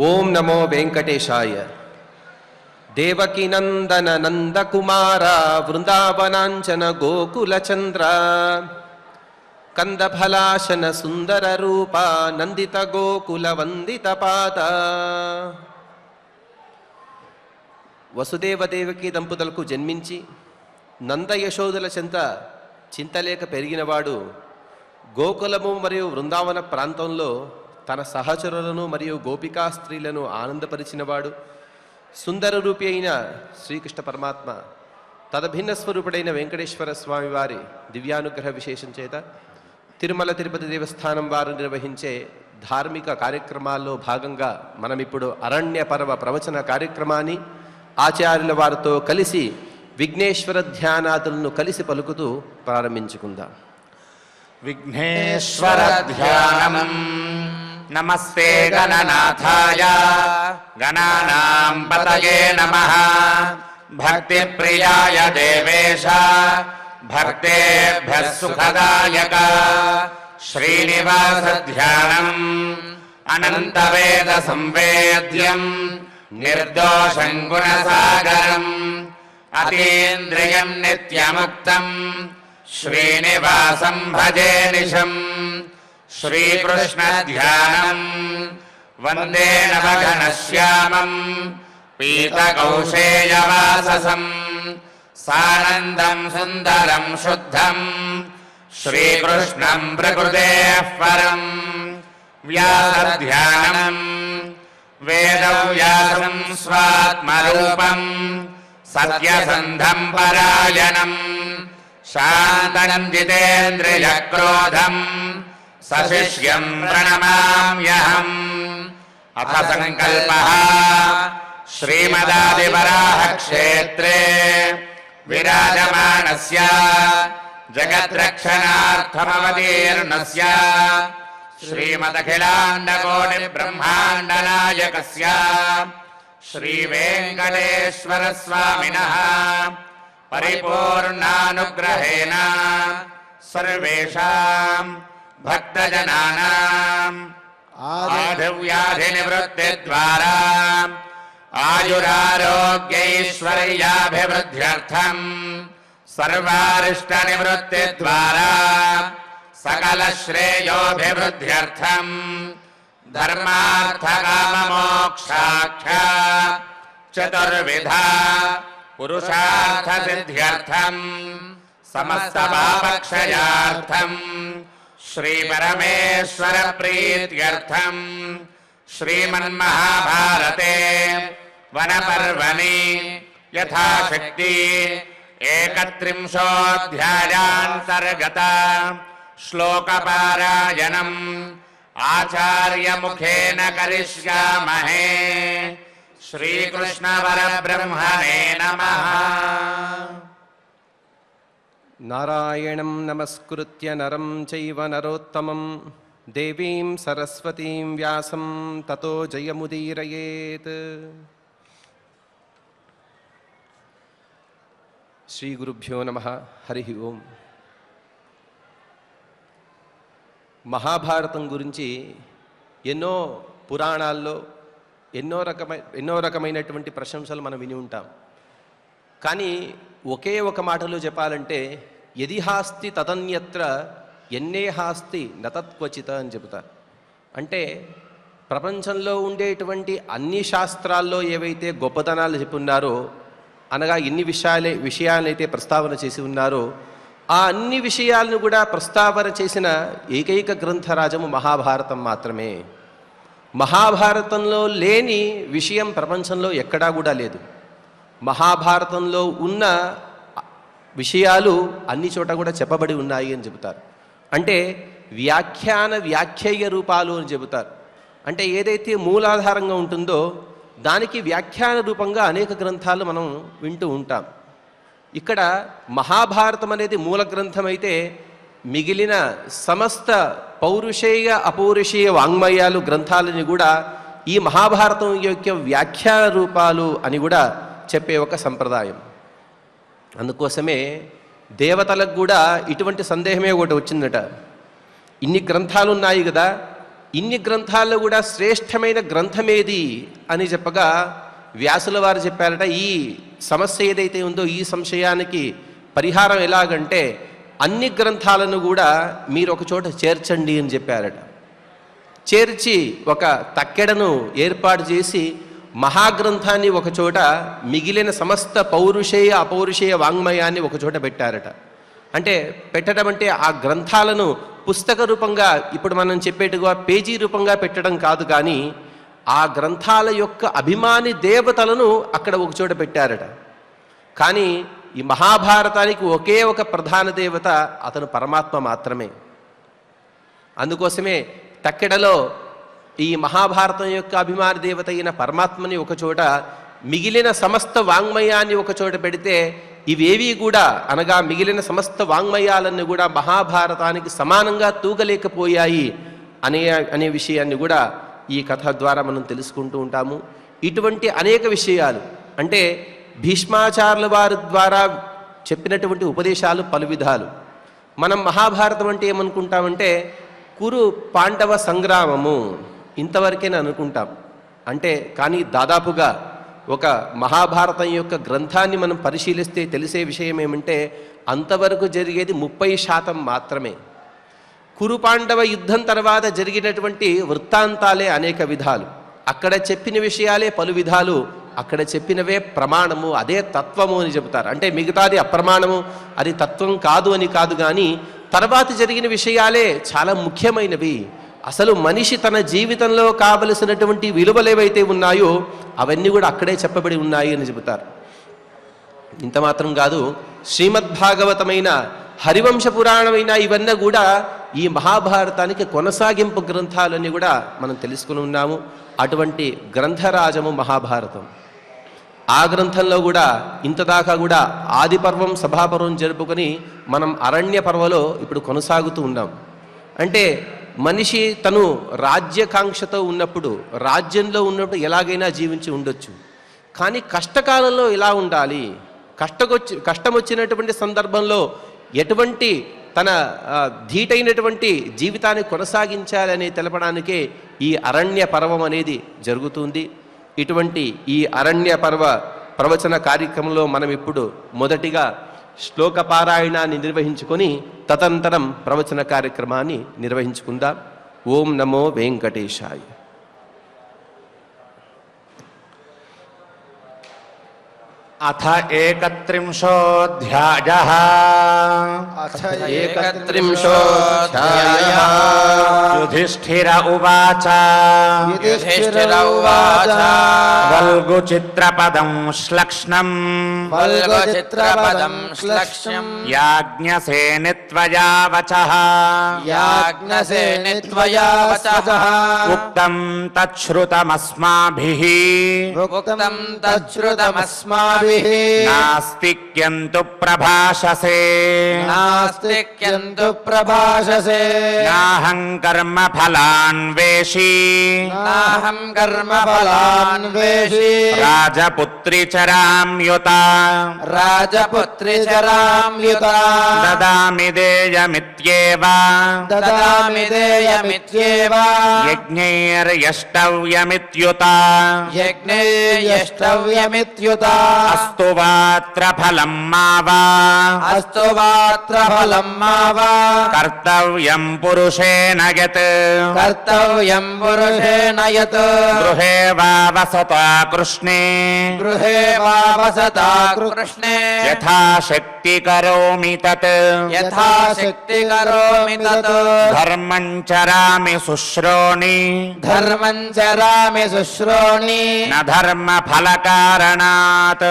ఓం నమో వెంకటేశాయ. దేవకీనందన నందకుమార వృందావనాంచన గోకులచంద్ర కందఫలాశన సుందర రూప నందిత గోకుల వందిత పాద. వసుదేవ దేవకి దంపతులకు జన్మించి నంద యశోదల చెంత చింతలేక పెరిగినవాడు గోకులము మరియు వృందావన ప్రాంతంలో తన సహచరులను మరియు గోపికా స్త్రీలను ఆనందపరిచినవాడు సుందర రూపి అయిన శ్రీకృష్ణ పరమాత్మ తదభిన్న స్వరూపుడైన వెంకటేశ్వర స్వామి వారి దివ్యానుగ్రహ విశేషం చేత తిరుమల తిరుపతి దేవస్థానం వారు నిర్వహించే ధార్మిక కార్యక్రమాల్లో భాగంగా మనమిప్పుడు అరణ్య పర్వ ప్రవచన కార్యక్రమాన్ని ఆచార్యుల వారితో కలిసి విఘ్నేశ్వర ధ్యానాదులను కలిసి పలుకుతూ ప్రారంభించుకుందాం. విఘ్నేశ్వర ధ్యానం. నమస్తే గణనాథాయ గణానాం పతయే నమః. భక్తి ప్రియాయ దేవేశ భక్తేభ్యః సుఖదాయక. శ్రీనివాస ధ్యానం అనంత వేద సంవేద్యం నిర్దోషం గుణసాగరం అతీంద్రియం నిత్యముక్తం శ్రీనివాసం భజే నిశం. శ్రీకృష్ణ ధ్యానం వందే నవఘనశ్యామం పీతకౌశేయవాససం సానందం సుందరం శుద్ధం శ్రీకృష్ణం ప్రకృతేః పరం. వ్యాసధ్యానం వేదవ్యాసం స్వాత్మరూపం సత్యసంధం పరాయణం శాంతం జితేంద్రియక్రోధం సశిష్యం ప్రణమామ్యహం. అథ సంకల్పః శ్రీమదాదివరాహ క్షేత్రే విరాజమానస్య జగద్రక్షణార్థమవతీర్ణస్య శ్రీమదఖిలాండకోటి బ్రహ్మాండ నాయకస్య శ్రీ వెంకటేశ్వర స్వామినః పరిపూర్ణానుగ్రహేణ సర్వేషాం భక్తజనానాం ఆదివ్యాధి నివృత్తి ద్వారా ఆయురారోగ్యైశ్వర్యాభివృద్ధ్యర్థం సర్వారిష్ట నివృత్తి ద్వారా సకల శ్రేయోభివృద్ధ్యర్థం ధర్మార్థ కామ మోక్షాఖ్య చతుర్విధ పురుషార్థ సిద్ధ్యర్థం సమస్త పాపక్షయార్థం శ్రీ పరమేశ్వర ప్రీత్యర్థం శ్రీమన్మహాభారతే వనపర్వణి యథాశక్తి 31ోऽధ్యాయాంతర్గత శ్లోకపారాయణం ఆచార్యముఖేన కరిష్యామహే. శ్రీకృష్ణ పరబ్రహ్మణే నమః. నారాయణం నమస్కృత్య నరం చైవ నరోత్తమం దేవీం సరస్వతీం వ్యాసం తతో జయముదీరయేత్. శ్రీ గురుభ్యో నమః. హరి ఓం. మహాభారతం గురించి ఎన్నో పురాణాల్లో ఎన్నో రకమైనటువంటి ప్రశంసలు మనం విని ఉంటాం. కానీ ఒకే ఒక మాటలో చెప్పాలంటే యదిహాస్తి తదన్యత్ర ఎన్నేహాస్తి నతత్క్వచిత అని చెబుతారు. అంటే ప్రపంచంలో ఉండేటువంటి అన్ని శాస్త్రాల్లో ఏవైతే గొప్పతనాలు చెప్పున్నారో, అనగా ఎన్ని విషయాలైతే ప్రస్తావన చేసి ఉన్నారో ఆ అన్ని విషయాలను కూడా ప్రస్తావన చేసిన ఏకైక గ్రంథరాజము మహాభారతం మాత్రమే. మహాభారతంలో లేని విషయం ప్రపంచంలో ఎక్కడా కూడా లేదు. మహాభారతంలో ఉన్న విషయాలు అన్ని చోట కూడా చెప్పబడి ఉన్నాయి అని చెబుతారు. అంటే వ్యాఖ్యేయ రూపాలు అని చెబుతారు. అంటే ఏదైతే మూలాధారంగా ఉంటుందో దానికి వ్యాఖ్యాన రూపంగా అనేక గ్రంథాలు మనం వింటూ ఉంటాం. ఇక్కడ మహాభారతం అనేది మూల గ్రంథం అయితే మిగిలిన సమస్త పౌరుషేయ అపౌరుషేయ వాంగ్మయాలు గ్రంథాలని కూడా ఈ మహాభారతం యొక్క వ్యాఖ్యాన రూపాలు అని కూడా చెప్పే ఒక సంప్రదాయం. అందుకోసమే దేవతలకు కూడా ఇటువంటి సందేహమే ఒకటి వచ్చిందట. ఇన్ని గ్రంథాలు ఉన్నాయి కదా, ఇన్ని గ్రంథాల్లో కూడా శ్రేష్టమైన గ్రంథమేది అని చెప్పగా వ్యాసుల వారు చెప్పారట, ఈ సమస్య ఏదైతే ఉందో ఈ సంశయానికి పరిహారం ఎలాగంటే అన్ని గ్రంథాలను కూడా మీరు ఒక చోట చేర్చండి అని చెప్పారట. చేర్చి ఒక తక్కెడను ఏర్పాటు చేసి మహాగ్రంథాన్ని ఒకచోట, మిగిలిన సమస్త పౌరుషేయ అపౌరుషేయ వాంగ్మయాన్ని ఒకచోట పెట్టారట. అంటే పెట్టడం అంటే ఆ గ్రంథాలను పుస్తక రూపంగా, ఇప్పుడు మనం చెప్పేట్టుగా పేజీ రూపంగా పెట్టడం కాదు, కానీ ఆ గ్రంథాల యొక్క అభిమాని దేవతలను అక్కడ ఒకచోట పెట్టారట. కానీ ఈ మహాభారతానికి ఒకే ఒక ప్రధాన దేవత, అతను పరమాత్మ మాత్రమే. అందుకోసమే తక్కెడలో ఈ మహాభారతం యొక్క అభిమాని దేవత అయిన పరమాత్మని ఒకచోట, మిగిలిన సమస్త వాంగ్మయాన్ని ఒకచోట పెడితే ఇవేవి కూడా, అనగా మిగిలిన సమస్త వాంగ్మయాలన్నీ కూడా మహాభారతానికి సమానంగా తూగలేకపోయాయి అనే విషయాన్ని కూడా ఈ కథ ద్వారా మనం తెలుసుకుంటూ ఉంటాము. ఇటువంటి అనేక విషయాలు, అంటే భీష్మాచార్యుల వారి ద్వారా చెప్పినటువంటి ఉపదేశాలు పలు విధాలు. మనం మహాభారతం అంటే ఏమనుకుంటామంటే కురు పాండవ సంగ్రామము ఇంతవరకేనే అనుకుంటాం. అంటే కానీ దాదాపుగా ఒక మహాభారతం యొక్క గ్రంథాన్ని మనం పరిశీలిస్తే తెలిసే విషయం ఏమంటే అంతవరకు జరిగేది 30% మాత్రమే. కురు పాండవ యుద్ధం తర్వాత జరిగినటువంటి వృత్తాంతాలే అనేక విధాలు, అక్కడ చెప్పిన విషయాలే పలు విధాలు, అక్కడ చెప్పినవే ప్రమాణము, అదే తత్వము అని చెబుతారు. అంటే మిగతాది అప్రమాణము, అది తత్వం కాదు అని కాదు, కానీ తర్వాత జరిగిన విషయాలే చాలా ముఖ్యమైనవి. అసలు మనిషి తన జీవితంలో కావలసినటువంటి విలువలు ఏవైతే ఉన్నాయో అవన్నీ కూడా అక్కడే చెప్పబడి ఉన్నాయి అని చెబుతారు. ఇంత మాత్రం కాదు, శ్రీమద్భాగవతమైన హరివంశ పురాణమైన ఇవన్నీ కూడా ఈ మహాభారతానికి కొనసాగింపు గ్రంథాలన్నీ కూడా మనం తెలుసుకుని ఉన్నాము. అటువంటి గ్రంథరాజము మహాభారతం. ఆ గ్రంథంలో కూడా ఇంతదాకా కూడా ఆది పర్వం సభాపర్వం జరుపుకొని మనం అరణ్య పర్వలో ఇప్పుడు కొనసాగుతూ ఉన్నాం. అంటే మనిషి తను రాజ్యకాంక్షతో ఉన్నప్పుడు, రాజ్యంలో ఉన్నప్పుడు ఎలాగైనా జీవించి ఉండొచ్చు, కానీ కష్టకాలంలో ఎలా ఉండాలి, కష్టం వచ్చినటువంటి సందర్భంలో ఎటువంటి తన ధీటైనటువంటి జీవితాన్ని కొనసాగించాలని తెలపడానికే ఈ అరణ్య పర్వం అనేది జరుగుతుంది. ఇటువంటి ఈ అరణ్య పర్వ ప్రవచన కార్యక్రమంలో మనం ఇప్పుడు మొదటిగా శ్లోక పారాయణాన్ని నిర్వహించుకొని తదనంతరం ప్రవచన కార్యక్రమాన్ని నిర్వహించుకుందాం. ఓం నమో వెంకటేశాయ. అథ 31ోऽధ్యాయః. అథ 31ోऽధ్యాయః. యుధిష్ఠిర ఉవాచ. వల్గు చిత్రపదం శ్లక్ష్ణం. యాజ్ఞసేనిత్వయా వచః. ఉక్తం తచ్ఛ్రుతమస్మాభిః. నాస్తిక్యంతు ప్రభాషసే. నాహం కర్మ ఫలాన్వేషీ. రాజపుత్రి చరామ్యుత. దదామి దేయమిత్యేవ. యజ్ఞైర్యష్టవ్యమిత్యుత. అస్తు వాత్ర ఫలం మావా. కర్తవ్యం పురుషేణ యత్. గృహే వా వసతా కృష్ణే. యథాశక్తి కరోమి తత్. ధర్మం చరామి శుశ్రోణి. న ధర్మ ఫలకారణాత్.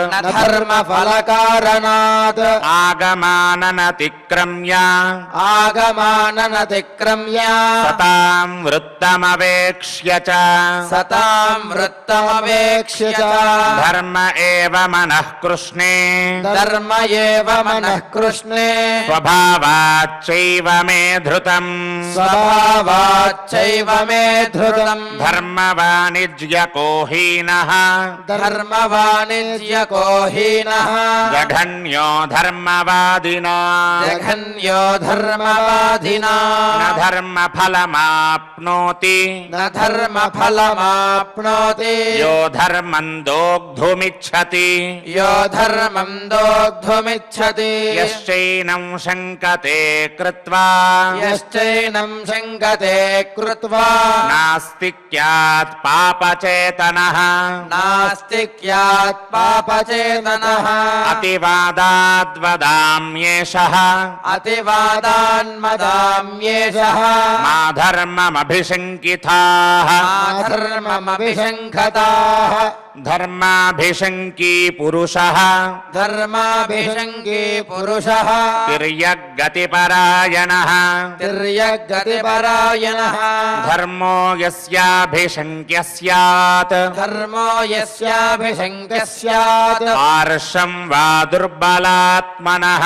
ఆగమాననతిక్రమ్య. సతాం వృత్తమవేక్ష్య చ. ధర్మ ఏవ మనః కృష్ణే. मनः कृष्णे स्वभावाच्चैव मे धृतम् स्वभावाच्चैव मे धृतम् धर्मवाणिज्यको हीनः धर्मवाणिज्यको हीनः जघन्यो धर्मवादिना जघन्यो धर्मवादिना न धर्मफलमाप्नोति न धर्मफलमाप्नोति यो धर्मं दोग्धुमिच्छति यो धर्मं दोग्धुमिच्छति यश्चैनं शङ्कते कृत्वा यश्चैनं शङ्कते कृत्वा नास्तिक्यात् पापचेतनः नास्तिक्यात् पापचेतनः अतिवादाद्वदाम्येषः अतिवादान्मदाम्येषः मा धर्ममभिशङ्किताः धर्ममभिशङ्कताः धर्माभिशङ्की पुरुषः धर्माभिशङ्की पुरुषः तिर्यग्गतिपरायणः तिर्यग्गतिपरायणः धर्मो यस्याभिशङ्क्य स्यात् धर्मो यस्याभिशङ्क्य स्यात् आर्षं वा दुर्बलात्मनः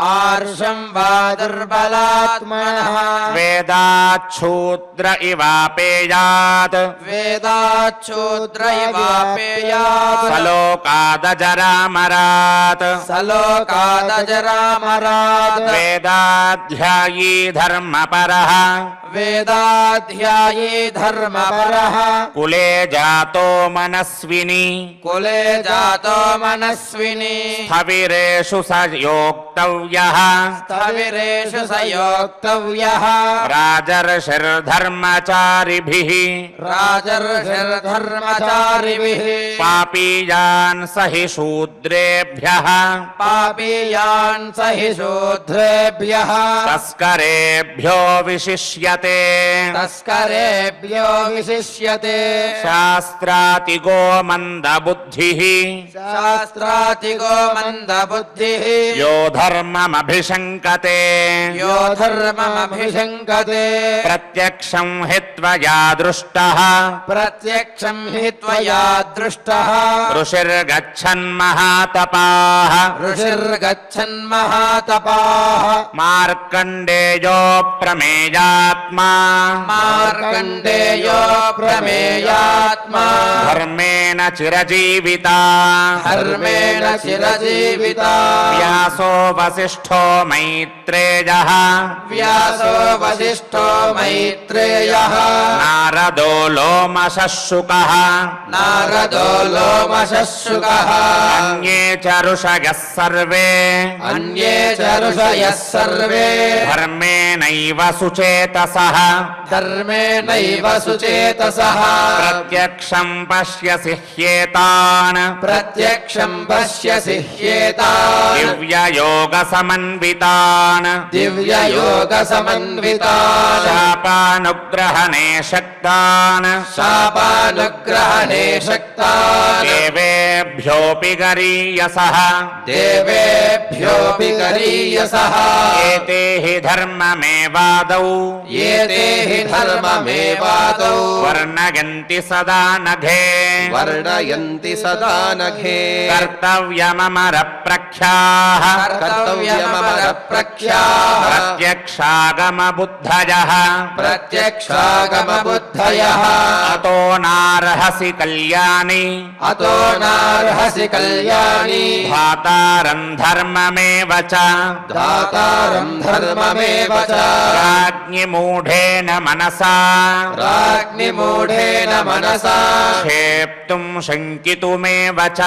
आर्षं वा दुर्बलात्मनः वेदाच्छूद्र इवापेयात् वेदाच्छूद्र इवापेयात् सलोकादजरामरात् सलोकादजरामरात् वेदाध्यायी धर्मपरः वेदाध्यायी धर्मपरः कुले जातो मनस्विनी कुले जातो मनस्विनी स्थविरेषु स योक्तव्यः स्थविरेषु स योक्तव्यः राजर्षिर्धर्मचारिभिः राजर्षिर्धर्मचारिभिः पापीयान् स हि शूद्रेभ्यः पापीयान् स हि शूद्रेभ्यः तस्करेभ्यो विशिष्यते तस्करेभ्यो विशिष्यते शास्त्रातिगो मन्दबुद्धिः शास्त्रातिगो मन्दबुद्धिः यो धर्ममभिशङ्कते यो धर्ममभिशङ्कते प्रत्यक्षं हि त्वया दृष्टः प्रत्यक्षं हि त्वया दृष्टः ऋषिर्गच्छन् महातपाः ऋषिर्गच्छन् महातपाः मार्कण्डेयो प्रमेयात्मा मार्कण्डेयो प्रमेयात्मा धर्मेण चिरजीविता धर्मेण चिरजीविता व्यासो वसिष्ठो मैत्रेयः व्यासो वसिष्ठो मैत्रेयः नारदो लोमशः शुकः नारदो लोमशः शुकः अन्ये च ऋषयः सर्वे अन्ये च ऋषयः सर्वे धर्मेणैव सुचेतसः धर्मेणैव सुचेतसः प्रत्यक्षं पश्यसि ह्येतान् प्रत्यक्षं पश्यसि ह्येतान् दिव्ययोगसमन्वितान् दिव्ययोगसमन्वितान् शापानुग्रहणे शक्तान् शापानुग्रहणे शक्तान् देवेभ्योऽपि गरीयसः देवेभ्योऽपि गरीयसः एते हि धर्ममेवादौ एते हि धर्ममेवादौ वर्णयन्ति सदा नघे वर्णयन्ति सदा नघे कर्तव्यममरप्रख्याः कर्तव्यममरप्रख्याः प्रत्यक्षागमबुद्धयः प्रत्यक्षागमबुद्धयः अतो नार्हसि कल्याणि अतो नार्हसि कल्याणि धातारं धर्ममेव च दातारं धर्ममेव च राज्ञिमूढेन मनसा राज्ञिमूढेन मनसा क्षेप्तुं शङ्कितुमेव च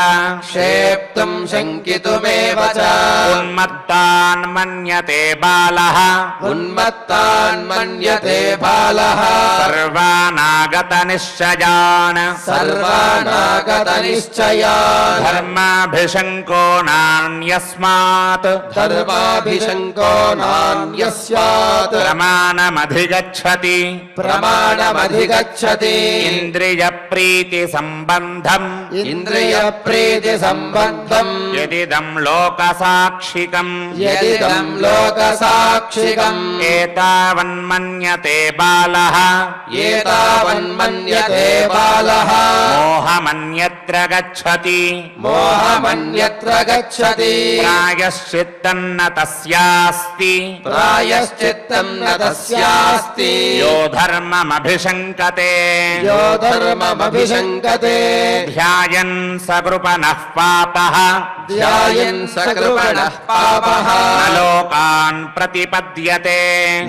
क्षेप्तुं शङ्कितुमेव च उन्मत्तान् मन्यते बालः उन्मत्तान् मन्यते बालः सर्वानागतनिश्चयान् सर्वानागतनिश्चयान् धर्माभिशङ्को नान्यस्मात् धर्माभिशङ्को नान्यस्मात् प्रमाणमधिगच्छति प्रमाणमधिगच्छति इन्द्रियप्रीतिसम्बन्धम् इन्द्रियप्रीतिसम्बन्धम् यदिदं लोकसाक्षिकम् यदिदं लोकसाक्षिकम् एतावन्मन्यते बालः एतावन्मन्यते बालः मोहमन्यत् మోహమన్యత్ర గచ్చతి మోహమన్యత్ర గచ్చతి ప్రాయశ్చిత్తన్న తస్యాస్తి ప్రాయశ్చిత్తం న తస్యాస్తి యో ధర్మమభిశంకతే యో ధర్మమభిశంకతే ధ్యాయన్ సకృపణః పాపః ధ్యాయన్ సకృపణః పాపః న లోకాన్ ప్రతిపద్యతే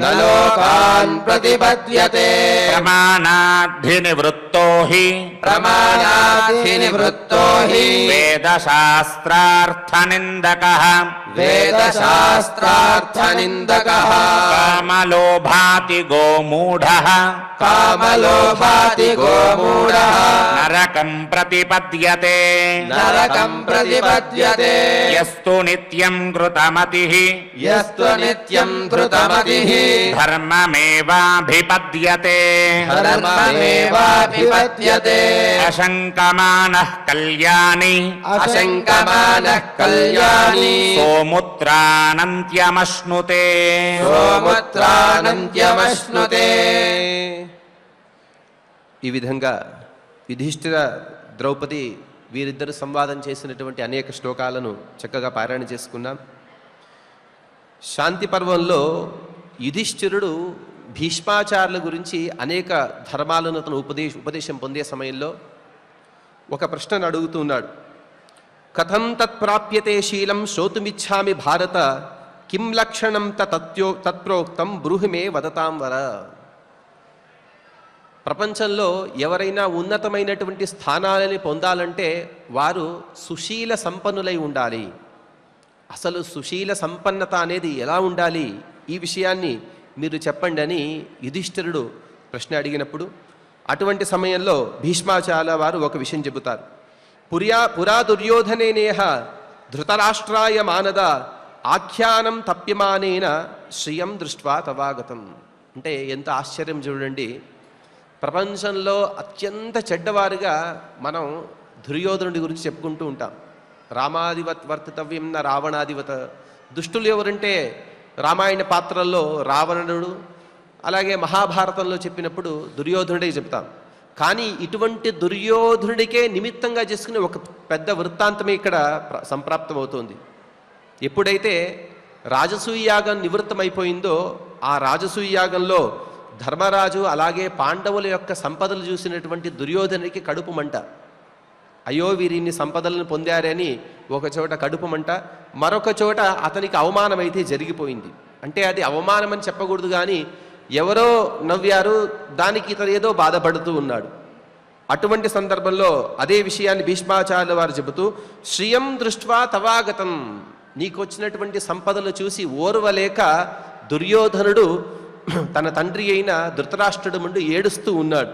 న లోకాన్ ప్రతిపద్యతే ప్రమాణాద్ధినివృత్తో హి ప్రమాణాధినివృత్తో హి వేదశాస్త్రార్థనిందకః వేదశాస్త్రార్థనిందకః కామలోభాతి గోమూఢః కామలోభాతి గోమూఢః నరకం ప్రతిపద్యతే నరకం ప్రతిపద్యతే యస్తు నిత్యం కృతమతిః యస్తు నిత్యం ధృతమతిః ధర్మమేవాభిపద్యతే ధర్మమేవాభిపద్యతే అశంకమానః కళ్యాణి అశంకమానః కళ్యాణి సోముత్రానంత్యమశ్నుతే సోముత్రానంత్యమశ్నుతే. ఈ విధంగా యుధిష్ఠిర ద్రౌపది వీరిద్దరు సంవాదం చేసినటువంటి అనేక శ్లోకాలను చక్కగా పారాయణ చేసుకున్నాం. శాంతి పర్వంలో యుధిష్ఠిరుడు భీష్మాచార్యుల గురించి అనేక ధర్మాలను అతను ఉపదేశం పొందే సమయంలో ఒక ప్రశ్నను అడుగుతూ ఉన్నాడు. కథం తత్ప్రాప్యతే శీలం శ్రోతుమిచ్ఛామి భారత కిం లక్షణం తత్ప్రోక్తం బ్రూహిమే వదతాం వర. ప్రపంచంలో ఎవరైనా ఉన్నతమైనటువంటి స్థానాలని పొందాలంటే వారు సుశీల సంపన్నులై ఉండాలి. అసలు సుశీల సంపన్నత అనేది ఎలా ఉండాలి, ఈ విషయాన్ని మీరు చెప్పండి అని యుధిష్ఠిరుడు ప్రశ్న అడిగినప్పుడు అటువంటి సమయంలో భీష్మాచార్య వారు ఒక విషయం చెబుతారు. పురా దుర్యోధనేనేహ ధృతరాష్ట్రాయ మానద ఆఖ్యానం తప్యమానేన శ్రియం దృష్ట్వా తవాగతం. అంటే ఎంత ఆశ్చర్యం చూడండి. ప్రపంచంలో అత్యంత చెడ్డవారుగా మనం దుర్యోధనుడి గురించి చెప్పుకుంటూ ఉంటాం. రామాదివత్ వర్తితవ్యం న రావణాదివత. దుష్టులు ఎవరంటే రామాయణ పాత్రల్లో రావణుడు, అలాగే మహాభారతంలో చెప్పినప్పుడు దుర్యోధనుడే చెప్తాం. కానీ ఇటువంటి దుర్యోధనుడికే నిమిత్తంగా చేసుకుని ఒక పెద్ద వృత్తాంతమే ఇక్కడ సంప్రాప్తమవుతోంది. ఎప్పుడైతే రాజసూయ యాగం నివృత్తమైపోయిందో ఆ రాజసూయ యాగంలో ధర్మరాజు అలాగే పాండవుల యొక్క సంపదలు చూసినటువంటి దుర్యోధనుడికి కడుపు మంట. అయ్యో వీరిన్ని సంపదలను పొందారని ఒక చోట కడుపు మంట, మరొక చోట అతనికి అవమానం అయితే జరిగిపోయింది. అంటే అది అవమానం అని చెప్పకూడదు, కానీ ఎవరో నవ్వారు, దానికి ఇతను ఏదో బాధపడుతూ ఉన్నాడు. అటువంటి సందర్భంలో అదే విషయాన్ని భీష్మాచార్యుల వారు చెబుతూ శ్రియం దృష్ట్వా తవాగతం, నీకు వచ్చినటువంటి సంపదలు చూసి ఓర్వలేక దుర్యోధనుడు తన తండ్రి అయిన ధృతరాష్ట్రుడి ముందు ఏడుస్తూ ఉన్నాడు.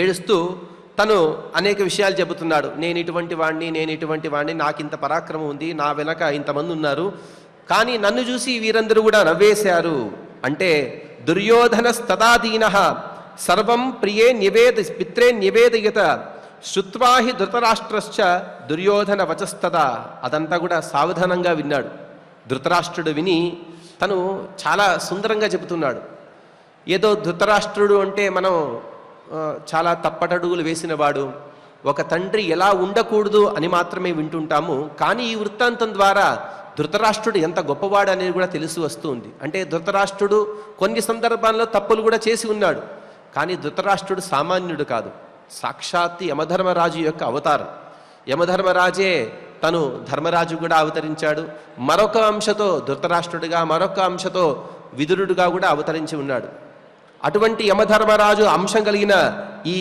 ఏడుస్తూ తను అనేక విషయాలు చెబుతున్నాడు. నేను ఇటువంటి వాడిని, నాకు ఇంత పరాక్రమం ఉంది, నా వెనక ఇంతమంది ఉన్నారు, కానీ నన్ను చూసి వీరందరూ కూడా నవ్వేశారు. అంటే దుర్యోధనస్తదాదీనః సర్వం ప్రియే పిత్రే నివేదయత శ్రుత్వా హి ధృతరాష్ట్రశ్చ దుర్యోధన వచస్తదా. అదంతా కూడా సావధానంగా విన్నాడు ధృతరాష్ట్రుడు. విని తను చాలా సుందరంగా చెబుతున్నాడు. ఏదో ధృతరాష్ట్రుడు అంటే మనం చాలా తప్పటడుగులు వేసినవాడు, ఒక తండ్రి ఎలా ఉండకూడదు అని మాత్రమే వింటుంటాము. కానీ ఈ వృత్తాంతం ద్వారా ధృతరాష్ట్రుడు ఎంత గొప్పవాడు అనేది కూడా తెలిసి వస్తుంది. అంటే ధృతరాష్ట్రుడు కొన్ని సందర్భాల్లో తప్పులు కూడా చేసి ఉన్నాడు, కానీ ధృతరాష్ట్రుడు సామాన్యుడు కాదు, సాక్షాత్ యమధర్మరాజు యొక్క అవతారం. యమధర్మరాజే తను ధర్మరాజు కూడా అవతరించాడు. మరొక అంశతో ధృతరాష్ట్రుడిగా, మరొక అంశతో విదురుడుగా కూడా అవతరించి ఉన్నాడు. అటువంటి యమధర్మరాజు అంశం కలిగిన ఈ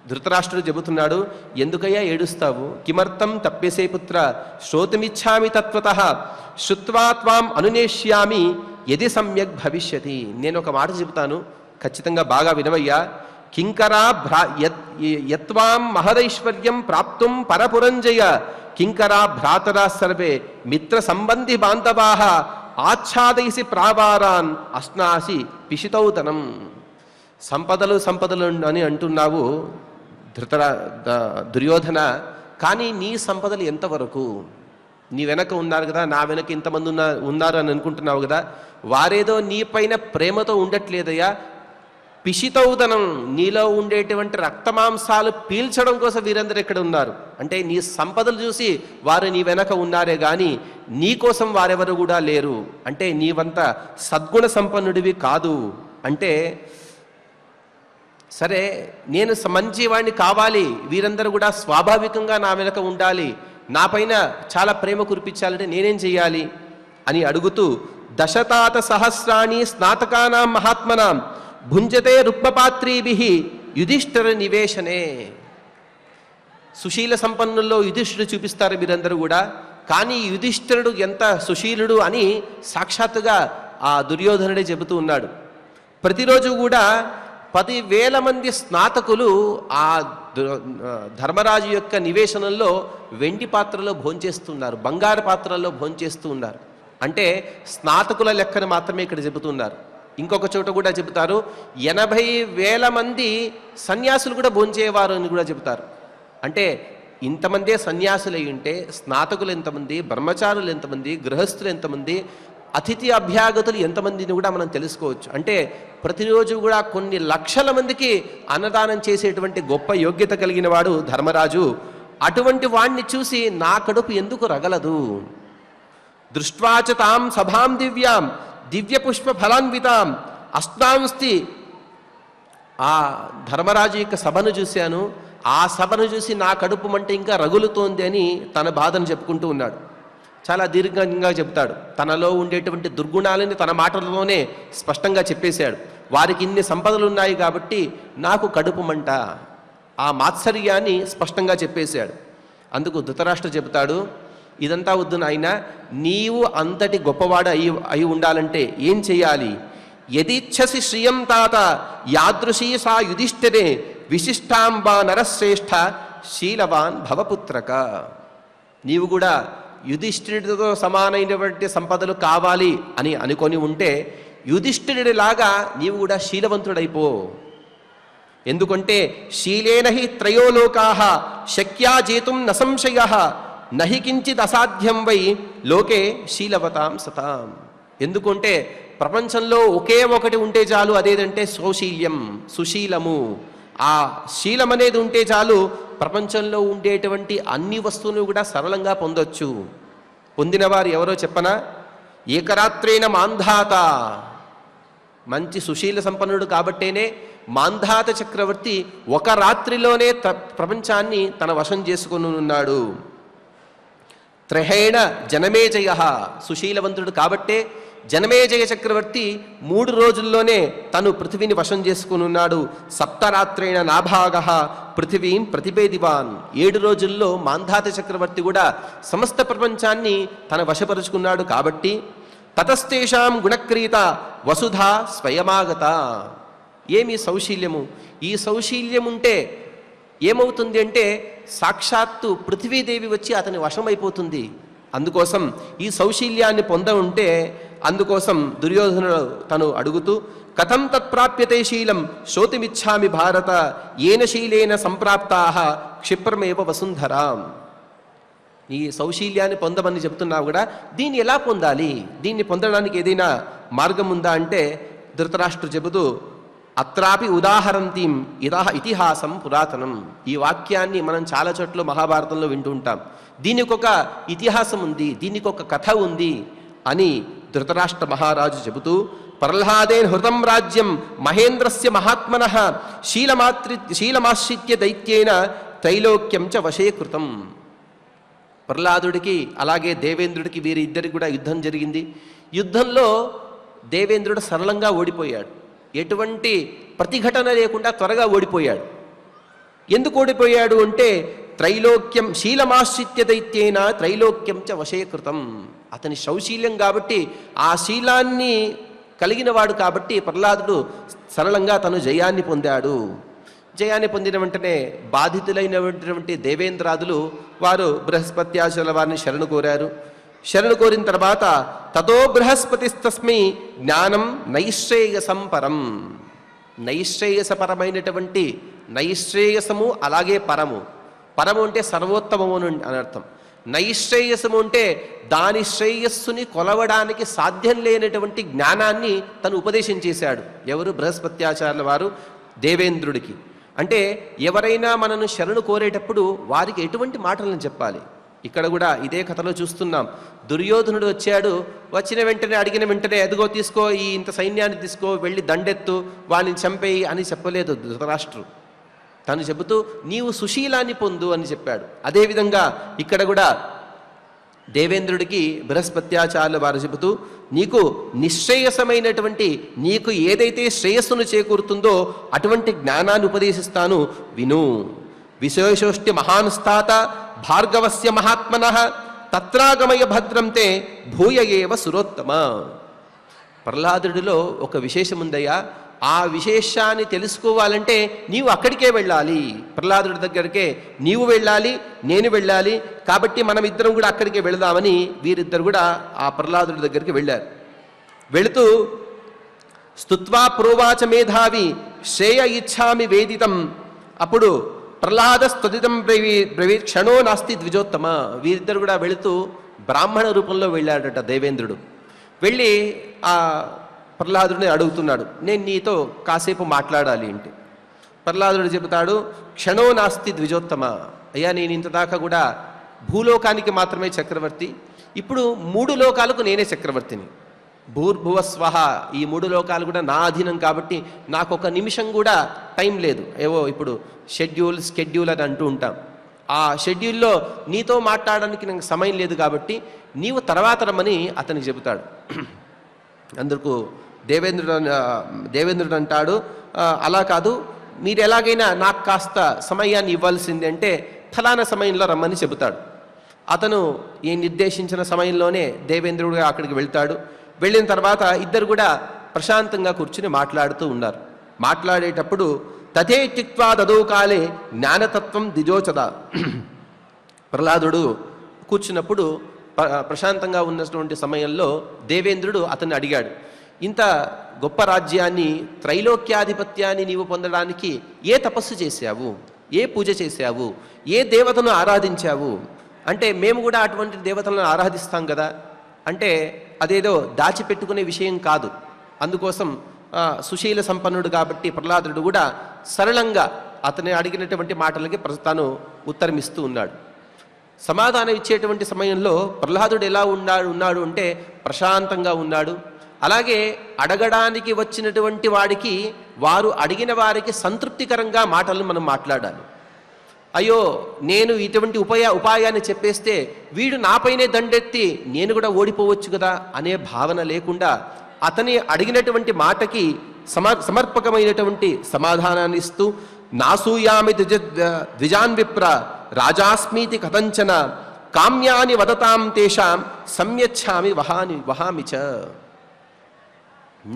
ధృతరాష్ట్రుడు చెబుతున్నాడు, ఎందుకయ్యా ఏడుస్తావు? కిమర్థం తప్యసే పుత్ర శ్రోతుమిచ్ఛామి తత్వతః శ్రుత్వా త్వాం అనునేష్యామి యది సమ్యక్ భవిష్యతి. నేను ఒక మాట చెబుతాను, ఖచ్చితంగా బాగా వినవయ్యా. కింకరా యత్వాం మహదైశ్వర్యం ప్రాప్తుం పరపురంజయ కింకరా భ్రాతరా సర్వే మిత్ర సంబంధి బాంధవాః ఆచ్ఛాదయసి ప్రావారాన్ అశ్నాసి పిశితౌతనం. సంపదలు అని అంటున్నావు దుర్యోధన, కానీ నీ సంపదలు ఎంతవరకు? నీ వెనక ఉన్నారు కదా, నా వెనక ఇంతమంది ఉన్నారు అని అనుకుంటున్నావు కదా, వారేదో నీ పైన ప్రేమతో ఉండట్లేదయ్యా. పిశితౌదనం, నీలో ఉండేటువంటి రక్తమాంసాలు పీల్చడం కోసం వీరందరూ ఇక్కడ ఉన్నారు. అంటే నీ సంపదలు చూసి వారు నీ వెనక ఉన్నారే కానీ నీ కోసం వారెవరు కూడా లేరు. అంటే నీవంత సద్గుణ సంపన్నుడివి కాదు. అంటే సరే నేను మంచివాడిని కావాలి, వీరందరూ కూడా స్వాభావికంగా నా వెనక ఉండాలి, నా పైన చాలా ప్రేమ కురిపించాలంటే నేనేం చెయ్యాలి అని అడుగుతూ దశతాత సహస్రాణి స్నాతకానాం మహాత్మనాం భుంజతే రుక్మపాత్రీభిః యుధిష్ఠిర నివేశనే. సుశీల సంపన్నుల్లో యుధిష్ఠిరుడు చూపిస్తారు మీరందరూ కూడా. కానీ యుధిష్ఠిరుడు ఎంత సుశీలుడు అని సాక్షాత్తుగా ఆ దుర్యోధనుడే చెబుతూ ఉన్నాడు. ప్రతిరోజు కూడా 10,000 మంది స్నాతకులు ఆ ధర్మరాజు యొక్క నివేశనంలో వెండి పాత్రలో భోంచేస్తున్నారు, బంగారు పాత్రల్లో భోంచేస్తూ ఉన్నారు. అంటే స్నాతకుల లెక్కను మాత్రమే ఇక్కడ చెబుతున్నారు. ఇంకొక చోట కూడా చెబుతారు 80,000 మంది సన్యాసులు కూడా భోంచేవారు అని కూడా చెబుతారు. అంటే ఇంతమందే సన్యాసులు అయి ఉంటే స్నాతకులు ఎంతమంది, బ్రహ్మచారులు ఎంతమంది, గృహస్థులు ఎంతమంది, అతిథి అభ్యాగతులు ఎంతమందిని కూడా మనం తెలుసుకోవచ్చు. అంటే ప్రతిరోజు కూడా కొన్ని లక్షల మందికి అన్నదానం చేసేటువంటి గొప్ప యోగ్యత కలిగిన వాడు ధర్మరాజు. అటువంటి వాణ్ణి చూసి నా కడుపు ఎందుకు రగలదు? దృష్ట్వాచ తాం సభాం దివ్యాం దివ్య పుష్ప ఫలాన్వితాం అస్నాంస్తి. ఆ ధర్మరాజు యొక్క సభను చూశాను, ఆ సభను చూసి నా కడుపు మంట ఇంకా రగులుతోంది అని తన బాధను చెప్పుకుంటూ ఉన్నాడు. చాలా దీర్ఘంగా చెప్తాడు. తనలో ఉండేటువంటి దుర్గుణాలని తన మాటలలోనే స్పష్టంగా చెప్పేశాడు. వారికి ఇన్ని సంపదలు ఉన్నాయి కాబట్టి నాకు కడుపు మంట, ఆ మాత్సర్యాన్ని స్పష్టంగా చెప్పేశాడు. అందుకు ధృతరాష్ట్ర చెబుతాడు, ఇదంతా వద్దు నాయనా, నీవు అంతటి గొప్పవాడు అయి ఉండాలంటే ఏం చెయ్యాలి? యదిచ్ఛసి శ్రియం తాత యాదృశీ సా యుధిష్ఠిరే విశిష్టాంబా నరశ్రేష్ఠ శీలవాన్ భవపుత్రక. నీవు కూడా యుధిష్ఠిరుడితో సమానమైనటువంటి సంపదలు కావాలి అని అనుకొని ఉంటే యుధిష్ఠిరుడిలాగా నీవు కూడా శీలవంతుడైపో. ఎందుకంటే శీలేన హి త్రయోలోకాః శక్యా జేతుం న సంశయః నహి కించిత్ అసాధ్యం వై లోకే శీలవతాం సతాం. ఎందుకంటే ప్రపంచంలో ఒకే ఒకటి ఉంటే చాలు, అదేదంటే సౌశీల్యం, సుశీలము. ఆ శీలం అనేది ఉంటే చాలు ప్రపంచంలో ఉండేటువంటి అన్ని వస్తువులు కూడా సరళంగా పొందొచ్చు. పొందినవారు ఎవరో చెప్పనా? ఏకరాత్రేణ మాంధాత. మంచి సుశీల సంపన్నుడు కాబట్టేనే మాంధాత చక్రవర్తి ఒక రాత్రిలోనే ప్రపంచాన్ని తన వశం చేసుకుని ఉన్నాడు. త్రహేణ జనమేజయ. సుశీలవంతుడు కాబట్టే జనమేజయ చక్రవర్తి 3 రోజుల్లోనే తను పృథివీని వశం చేసుకుని ఉన్నాడు. సప్తరాత్రేణ నాభాగ పృథివీం ప్రతిపేదివాన్. 7 రోజుల్లో మాంధాత చక్రవర్తి కూడా సమస్త ప్రపంచాన్ని తన వశపరుచుకున్నాడు. కాబట్టి తతస్తేషాం గుణక్రీత వసుధా స్వయమాగత. ఏమి సౌశీల్యము? ఈ సౌశీల్యం ఉంటే ఏమవుతుంది అంటే సాక్షాత్తు పృథ్వీదేవి వచ్చి అతని వశమైపోతుంది. అందుకోసం ఈ సౌశీల్యాన్ని ఉంటే అందుకోసం దుర్యోధనుడు తను అడుగుతూ కథం తత్ప్రాప్యతే శీలం శ్రోతిమిచ్ఛామి భారత ఏన శీలేన సంప్రాప్తాః క్షిప్రమేవ వసుంధరాం. ఈ సౌశీల్యాన్ని పొందమని చెప్తున్నావు కూడా, దీన్ని ఎలా పొందాలి? దీన్ని పొందడానికి ఏదైనా మార్గం ఉందా అంటే ధృతరాష్ట్రుడు చెబుతూ అత్రాపి ఉదాహరంతీం ఇతిహాసం పురాతనం. ఈ వాక్యాన్ని మనం చాలా చోట్ల మహాభారతంలో వింటూ ఉంటాం. దీనికి ఒక ఇతిహాసం ఉంది, దీనికి ఒక కథ ఉంది అని ధృతరాష్ట్ర మహారాజు చెబుతూ ప్రహ్లాదేన్ హృతం రాజ్యం మహేంద్రస్య మహాత్మనః శీలమాశ్రిత్య దైత్యేన త్రైలోక్యం చ వశీకృతం. ప్రహ్లాదుడికి అలాగే దేవేంద్రుడికి వీరిద్దరికి కూడా యుద్ధం జరిగింది. యుద్ధంలో దేవేంద్రుడు సరళంగా ఓడిపోయాడు. ఎటువంటి ప్రతిఘటన లేకుండా త్వరగా ఓడిపోయాడు. ఎందుకు ఓడిపోయాడు అంటే త్రైలోక్యం శీలమాశ్రిత్య దైత్యేన త్రైలోక్యం చ వశీకృతం. అతని సౌశీల్యం కాబట్టి, ఆ శీలాన్ని కలిగిన వాడు కాబట్టి ప్రహ్లాదుడు సరళంగా తను జయాన్ని పొందాడు. జయాన్ని పొందిన వెంటనే బాధితులైనటువంటి దేవేంద్రాదులు వారు బృహస్పత్యాశుల వారిని శరణు కోరారు. శరణు కోరిన తర్వాత తతో బృహస్పతిస్తస్మై జ్ఞానం నైశ్రేయసం పరం. నైశ్రేయసపరమైనటువంటి నైశ్రేయసము అలాగే పరము. పరము అంటే సర్వోత్తమము అని అర్థం. నైశ్రేయస్సము అంటే దాని శ్రేయస్సుని కొలవడానికి సాధ్యం లేనటువంటి జ్ఞానాన్ని తను ఉపదేశం చేశాడు. ఎవరు? బృహస్పత్యాచార్యుల వారు దేవేంద్రుడికి. అంటే ఎవరైనా మనను శరణు కోరేటప్పుడు వారికి ఎటువంటి మాటలను చెప్పాలి. ఇక్కడ కూడా ఇదే కథలో చూస్తున్నాం. దుర్యోధనుడు వచ్చాడు, వచ్చిన వెంటనే అడిగిన వెంటనే ఎదుగో తీసుకో, ఈ ఇంత సైన్యాన్ని తీసుకో, వెళ్ళి దండెత్తు, వాడిని చంపేయి అని చెప్పలేదు ధృతరాష్ట్రుడు. తను చెబుతూ నీవు సుశీలాన్ని పొందు అని చెప్పాడు. అదేవిధంగా ఇక్కడ కూడా దేవేంద్రుడికి బృహస్పత్యాచార్యుల వారు చెబుతూ నీకు నిశ్రేయసమైనటువంటి, నీకు ఏదైతే శ్రేయస్సును చేకూరుతుందో అటువంటి జ్ఞానాన్ని ఉపదేశిస్తాను, విను. విశేషోష్టి మహానుస్తాత భార్గవస్య మహాత్మనః తత్రాగమయ భద్రంతే భూయ ఏవ సురోత్తమ. ప్రహ్లాదుడిలో ఒక విశేషం ఉందయ్యా. ఆ విశేషాన్ని తెలుసుకోవాలంటే నీవు అక్కడికే వెళ్ళాలి, ప్రహ్లాదుడి దగ్గరికే నీవు వెళ్ళాలి, నేను వెళ్ళాలి. కాబట్టి మనం ఇద్దరం కూడా అక్కడికే వెళదామని వీరిద్దరు కూడా ఆ ప్రహ్లాదుడి దగ్గరికి వెళ్ళారు. వెళుతూ స్తుత్వా ప్రోవాచ మేధావి శ్రేయ ఇచ్ఛామి వేదితం. అప్పుడు ప్రహ్లాద స్తుతితం బ్రవీ క్షణో నాస్తి ద్విజోత్తమ. వీరిద్దరు కూడా వెళుతూ బ్రాహ్మణ రూపంలో వెళ్ళాడట దేవేంద్రుడు. వెళ్ళి ఆ ప్రహ్లాదుడిని అడుగుతున్నాడు, నేను నీతో కాసేపు మాట్లాడాలి అంటే. ప్రహ్లాదుడు చెబుతాడు, క్షణో నాస్తి ద్విజోత్తమ. అయ్యా, నేను ఇంతదాకా కూడా భూలోకానికి మాత్రమే చక్రవర్తి, ఇప్పుడు 3 లోకాలకు నేనే చక్రవర్తిని. భూర్భువస్వహ, ఈ 3 లోకాలు కూడా నా అధీనం. కాబట్టి నాకు ఒక నిమిషం కూడా టైం లేదు. ఏవో ఇప్పుడు స్కెడ్యూల్ అని అంటూ ఉంటాం. ఆ షెడ్యూల్లో నీతో మాట్లాడడానికి నాకు సమయం లేదు, కాబట్టి నీవు తర్వాత రమ్మని అతనికి చెబుతాడు. అందుకు దేవేంద్రుడు అంటాడు, అలా కాదు, మీరు ఎలాగైనా నాకు కాస్త సమయాన్ని ఇవ్వాల్సింది అంటే ఫలానా సమయంలో రమ్మని చెబుతాడు. అతను ఈ నిర్దేశించిన సమయంలోనే దేవేంద్రుడు అక్కడికి వెళ్తాడు. వెళ్ళిన తర్వాత ఇద్దరు కూడా ప్రశాంతంగా కూర్చుని మాట్లాడుతూ ఉన్నారు. మాట్లాడేటప్పుడు తథే త్యక్త్వా దదో కాలే జ్ఞానతత్వం దిజోచద. ప్రహ్లాదుడు కూర్చున్నప్పుడు ప్రశాంతంగా ఉన్నటువంటి సమయంలో దేవేంద్రుడు అతన్ని అడిగాడు, ఇంత గొప్ప రాజ్యాన్ని, త్రైలోక్యాధిపత్యాన్ని నీవు పొందడానికి ఏ తపస్సు చేశావు, ఏ పూజ చేశావు, ఏ దేవతను ఆరాధించావు అంటే మేము కూడా అటువంటి దేవతలను ఆరాధిస్తాం కదా అంటే అదేదో దాచిపెట్టుకునే విషయం కాదు. అందుకోసం సుశీల సంపన్నుడు కాబట్టి ప్రహ్లాదుడు కూడా సరళంగా అతని అడిగినటువంటి మాటలకి తాను ఉత్తరమిస్తూ ఉన్నాడు. సమాధానం ఇచ్చేటువంటి సమయంలో ప్రహ్లాదుడు ఎలా ఉన్నాడు అంటే ప్రశాంతంగా ఉన్నాడు. అలాగే అడగడానికి వచ్చినటువంటి వాడికి, వారు అడిగిన వారికి సంతృప్తికరంగా మాటలను మనం మాట్లాడాలి. అయ్యో, నేను ఇటువంటి ఉపాయాన్ని చెప్పేస్తే వీడు నాపైనే దండెత్తి నేను కూడా ఓడిపోవచ్చు కదా అనే భావన లేకుండా అతని అడిగినటువంటి మాటకి సమర్పకమైనటువంటి సమాధానాన్ని ఇస్తూ నాసూయామి ద్విజాన్ విప్ర రాజాస్మీతి కథంచన కామ్యాని వదతాం తేషాం సంయచ్ఛామి వహామిచ.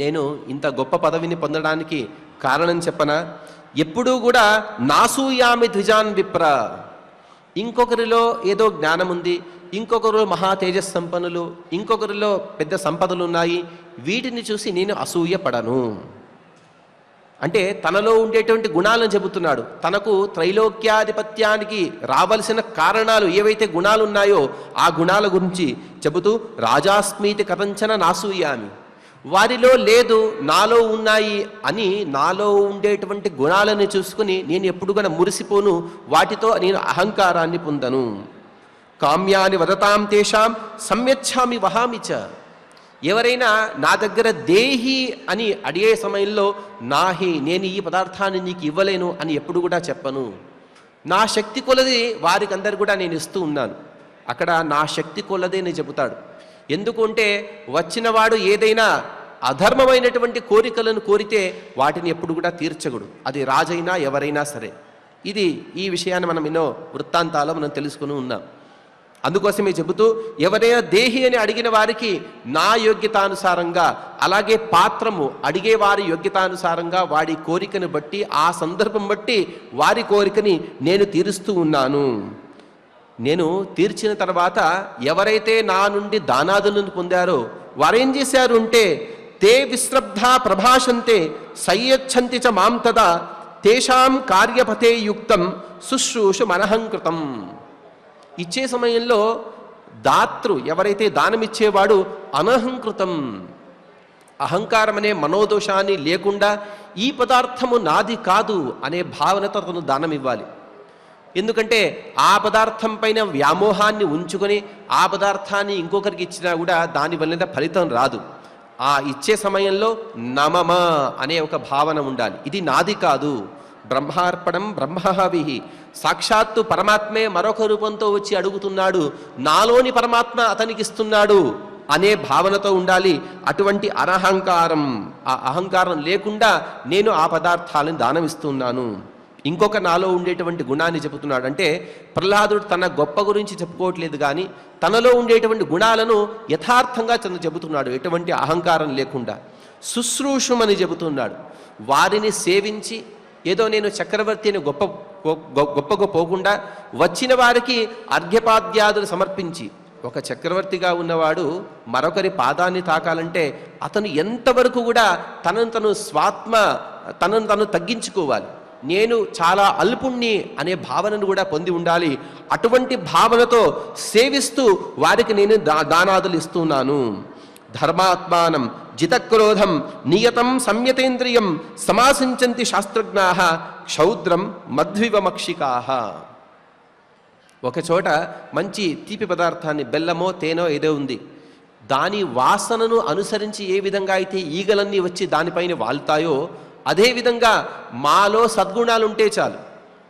నేను ఇంత గొప్ప పదవిని పొందడానికి కారణం చెప్పనా? ఎప్పుడూ కూడా నాసూయామి ద్విజాన్ విప్ర, ఇంకొకరిలో ఏదో జ్ఞానం ఉంది, ఇంకొకరిలో మహా తేజస్ సంపన్నులు, ఇంకొకరిలో పెద్ద సంపదలు ఉన్నాయి, వీటిని చూసి నేను అసూయ పడను. అంటే తనలో ఉండేటువంటి గుణాలను చెబుతున్నాడు. తనకు త్రైలోక్యాధిపత్యానికి రావలసిన కారణాలు ఏవైతే గుణాలు ఉన్నాయో ఆ గుణాల గురించి చెబుతూ రాజాస్మీతి కథంచన నాసూయామి, వారిలో లేదు నాలో ఉన్నాయి అని నాలో ఉండేటువంటి గుణాలను చూసుకుని నేను ఎప్పుడు కూడా మురిసిపోను, వాటితో నేను అహంకారాన్ని పొందను. కామ్యాని వదతాం తేషాం సంయచ్ఛామి వహామిచ. ఎవరైనా నా దగ్గర దేహి అని అడిగే సమయంలో నాహి, నేను ఈ పదార్థాన్ని నీకు ఇవ్వలేను అని ఎప్పుడు కూడా చెప్పను. నా శక్తి కొలది వారికి అందరు కూడా నేను ఇస్తూ ఉన్నాను. అక్కడ నా శక్తి కొలదే నేను చెబుతాడు. ఎందుకంటే వచ్చినవాడు ఏదైనా అధర్మమైనటువంటి కోరికలను కోరితే వాటిని ఎప్పుడు కూడా తీర్చగుడు, అది రాజైనా ఎవరైనా సరే. ఈ విషయాన్ని మనం ఎన్నో వృత్తాంతాలు మనం తెలుసుకుని ఉన్నాం. అందుకోసమే చెబుతూ ఎవరైనా దేహి అని అడిగిన వారికి నా యోగ్యతానుసారంగా, అలాగే పాత్రము అడిగే వారి యోగ్యతానుసారంగా వాడి కోరికను బట్టి, ఆ సందర్భం బట్టి వారి కోరికని నేను తీరుస్తూ ఉన్నాను. నేను తీర్చిన తర్వాత ఎవరైతే నా నుండి దానాదులను పొందారో వారేం చేశారు అంటే తే విశ్రబ్ధా ప్రభాషంతే సయ్యచ్చంతి చ మాం తదా తేషాం కార్యపతే యుక్తం శుశ్రూషు మనహంకృతం. ఇచ్చే సమయంలో దాతృ ఎవరైతే దానమిచ్చేవాడు అనహంకృతం, అహంకారం అనే మనోదోషాన్ని లేకుండా ఈ పదార్థము నాది కాదు అనే భావనతో అతను దానం ఇవ్వాలి. ఎందుకంటే ఆ పదార్థం పైన వ్యామోహాన్ని ఉంచుకొని ఆ పదార్థాన్ని ఇంకొకరికి ఇచ్చినా కూడా దానివల్ల ఫలితం రాదు. ఆ ఇచ్చే సమయంలో నమమ అనే ఒక భావన ఉండాలి. ఇది నాది కాదు, బ్రహ్మార్పణం బ్రహ్మహవిహి, సాక్షాత్తు పరమాత్మే మరొక రూపంతో వచ్చి అడుగుతున్నాడు, నాలోని పరమాత్మ అతనికి ఇస్తున్నాడు అనే భావనతో ఉండాలి. అటువంటి అనహంకారం, ఆ అహంకారం లేకుండా నేను ఆ పదార్థాలను దానం ఇస్తున్నాను. ఇంకొక నాలో ఉండేటువంటి గుణాన్ని చెబుతున్నాడు. అంటే ప్రహ్లాదుడు తన గొప్ప గురించి చెప్పుకోవట్లేదు, కానీ తనలో ఉండేటువంటి గుణాలను యథార్థంగా తను చెబుతున్నాడు, ఎటువంటి అహంకారం లేకుండా. శుశ్రూషుమని చెబుతున్నాడు. వారిని సేవించి ఏదో నేను చక్రవర్తిని గొప్పగా పోకుండా వచ్చిన వారికి అర్ఘ్యపాద్యాదులు సమర్పించి, ఒక చక్రవర్తిగా ఉన్నవాడు మరొకరి పాదాన్ని తాకాలంటే అతను ఎంతవరకు కూడా తనను తను తగ్గించుకోవాలి. నేను చాలా అల్పుణ్ణి అనే భావనను కూడా పొంది ఉండాలి. అటువంటి భావనతో సేవిస్తూ వారికి నేను దానాదులు ఇస్తున్నాను. ధర్మాత్మానం జితక్రోధం నియతం సంయతేంద్రియం సమాసించంతి శాస్త్రజ్ఞాః క్షౌద్రం మధ్వివమక్షికాః. ఒకచోట మంచి తీపి పదార్థాన్ని, బెల్లమో తేనో ఏదో ఉంది, దాని వాసనను అనుసరించి ఏ విధంగా అయితే ఈగలన్నీ వచ్చి దానిపైన వాళ్తాయో అదేవిధంగా మాలో సద్గుణాలు ఉంటే చాలు.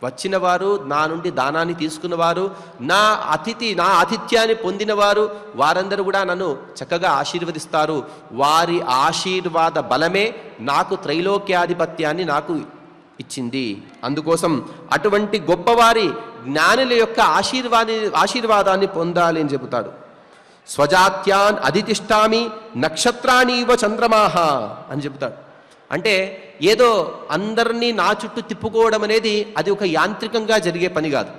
వచ్చినవారు, నా నుండి దానాన్ని తీసుకున్నవారు, నా ఆతిథ్యాన్ని పొందినవారు వారందరూ కూడా నన్ను చక్కగా ఆశీర్వదిస్తారు. వారి ఆశీర్వాద బలమే నాకు త్రైలోక్యాధిపత్యాన్ని నాకు ఇచ్చింది. అందుకోసం అటువంటి గొప్పవారి జ్ఞానుల యొక్క ఆశీర్వాదాన్ని పొందాలి అని చెబుతాడు. స్వజాత్యాన్ అధితిష్టామి నక్షత్రాణీవ చంద్రమాహ అని చెబుతాడు. అంటే ఏదో అందరినీ నా చుట్టూ తిప్పుకోవడం అనేది అది ఒక యాంత్రికంగా జరిగే పని కాదు.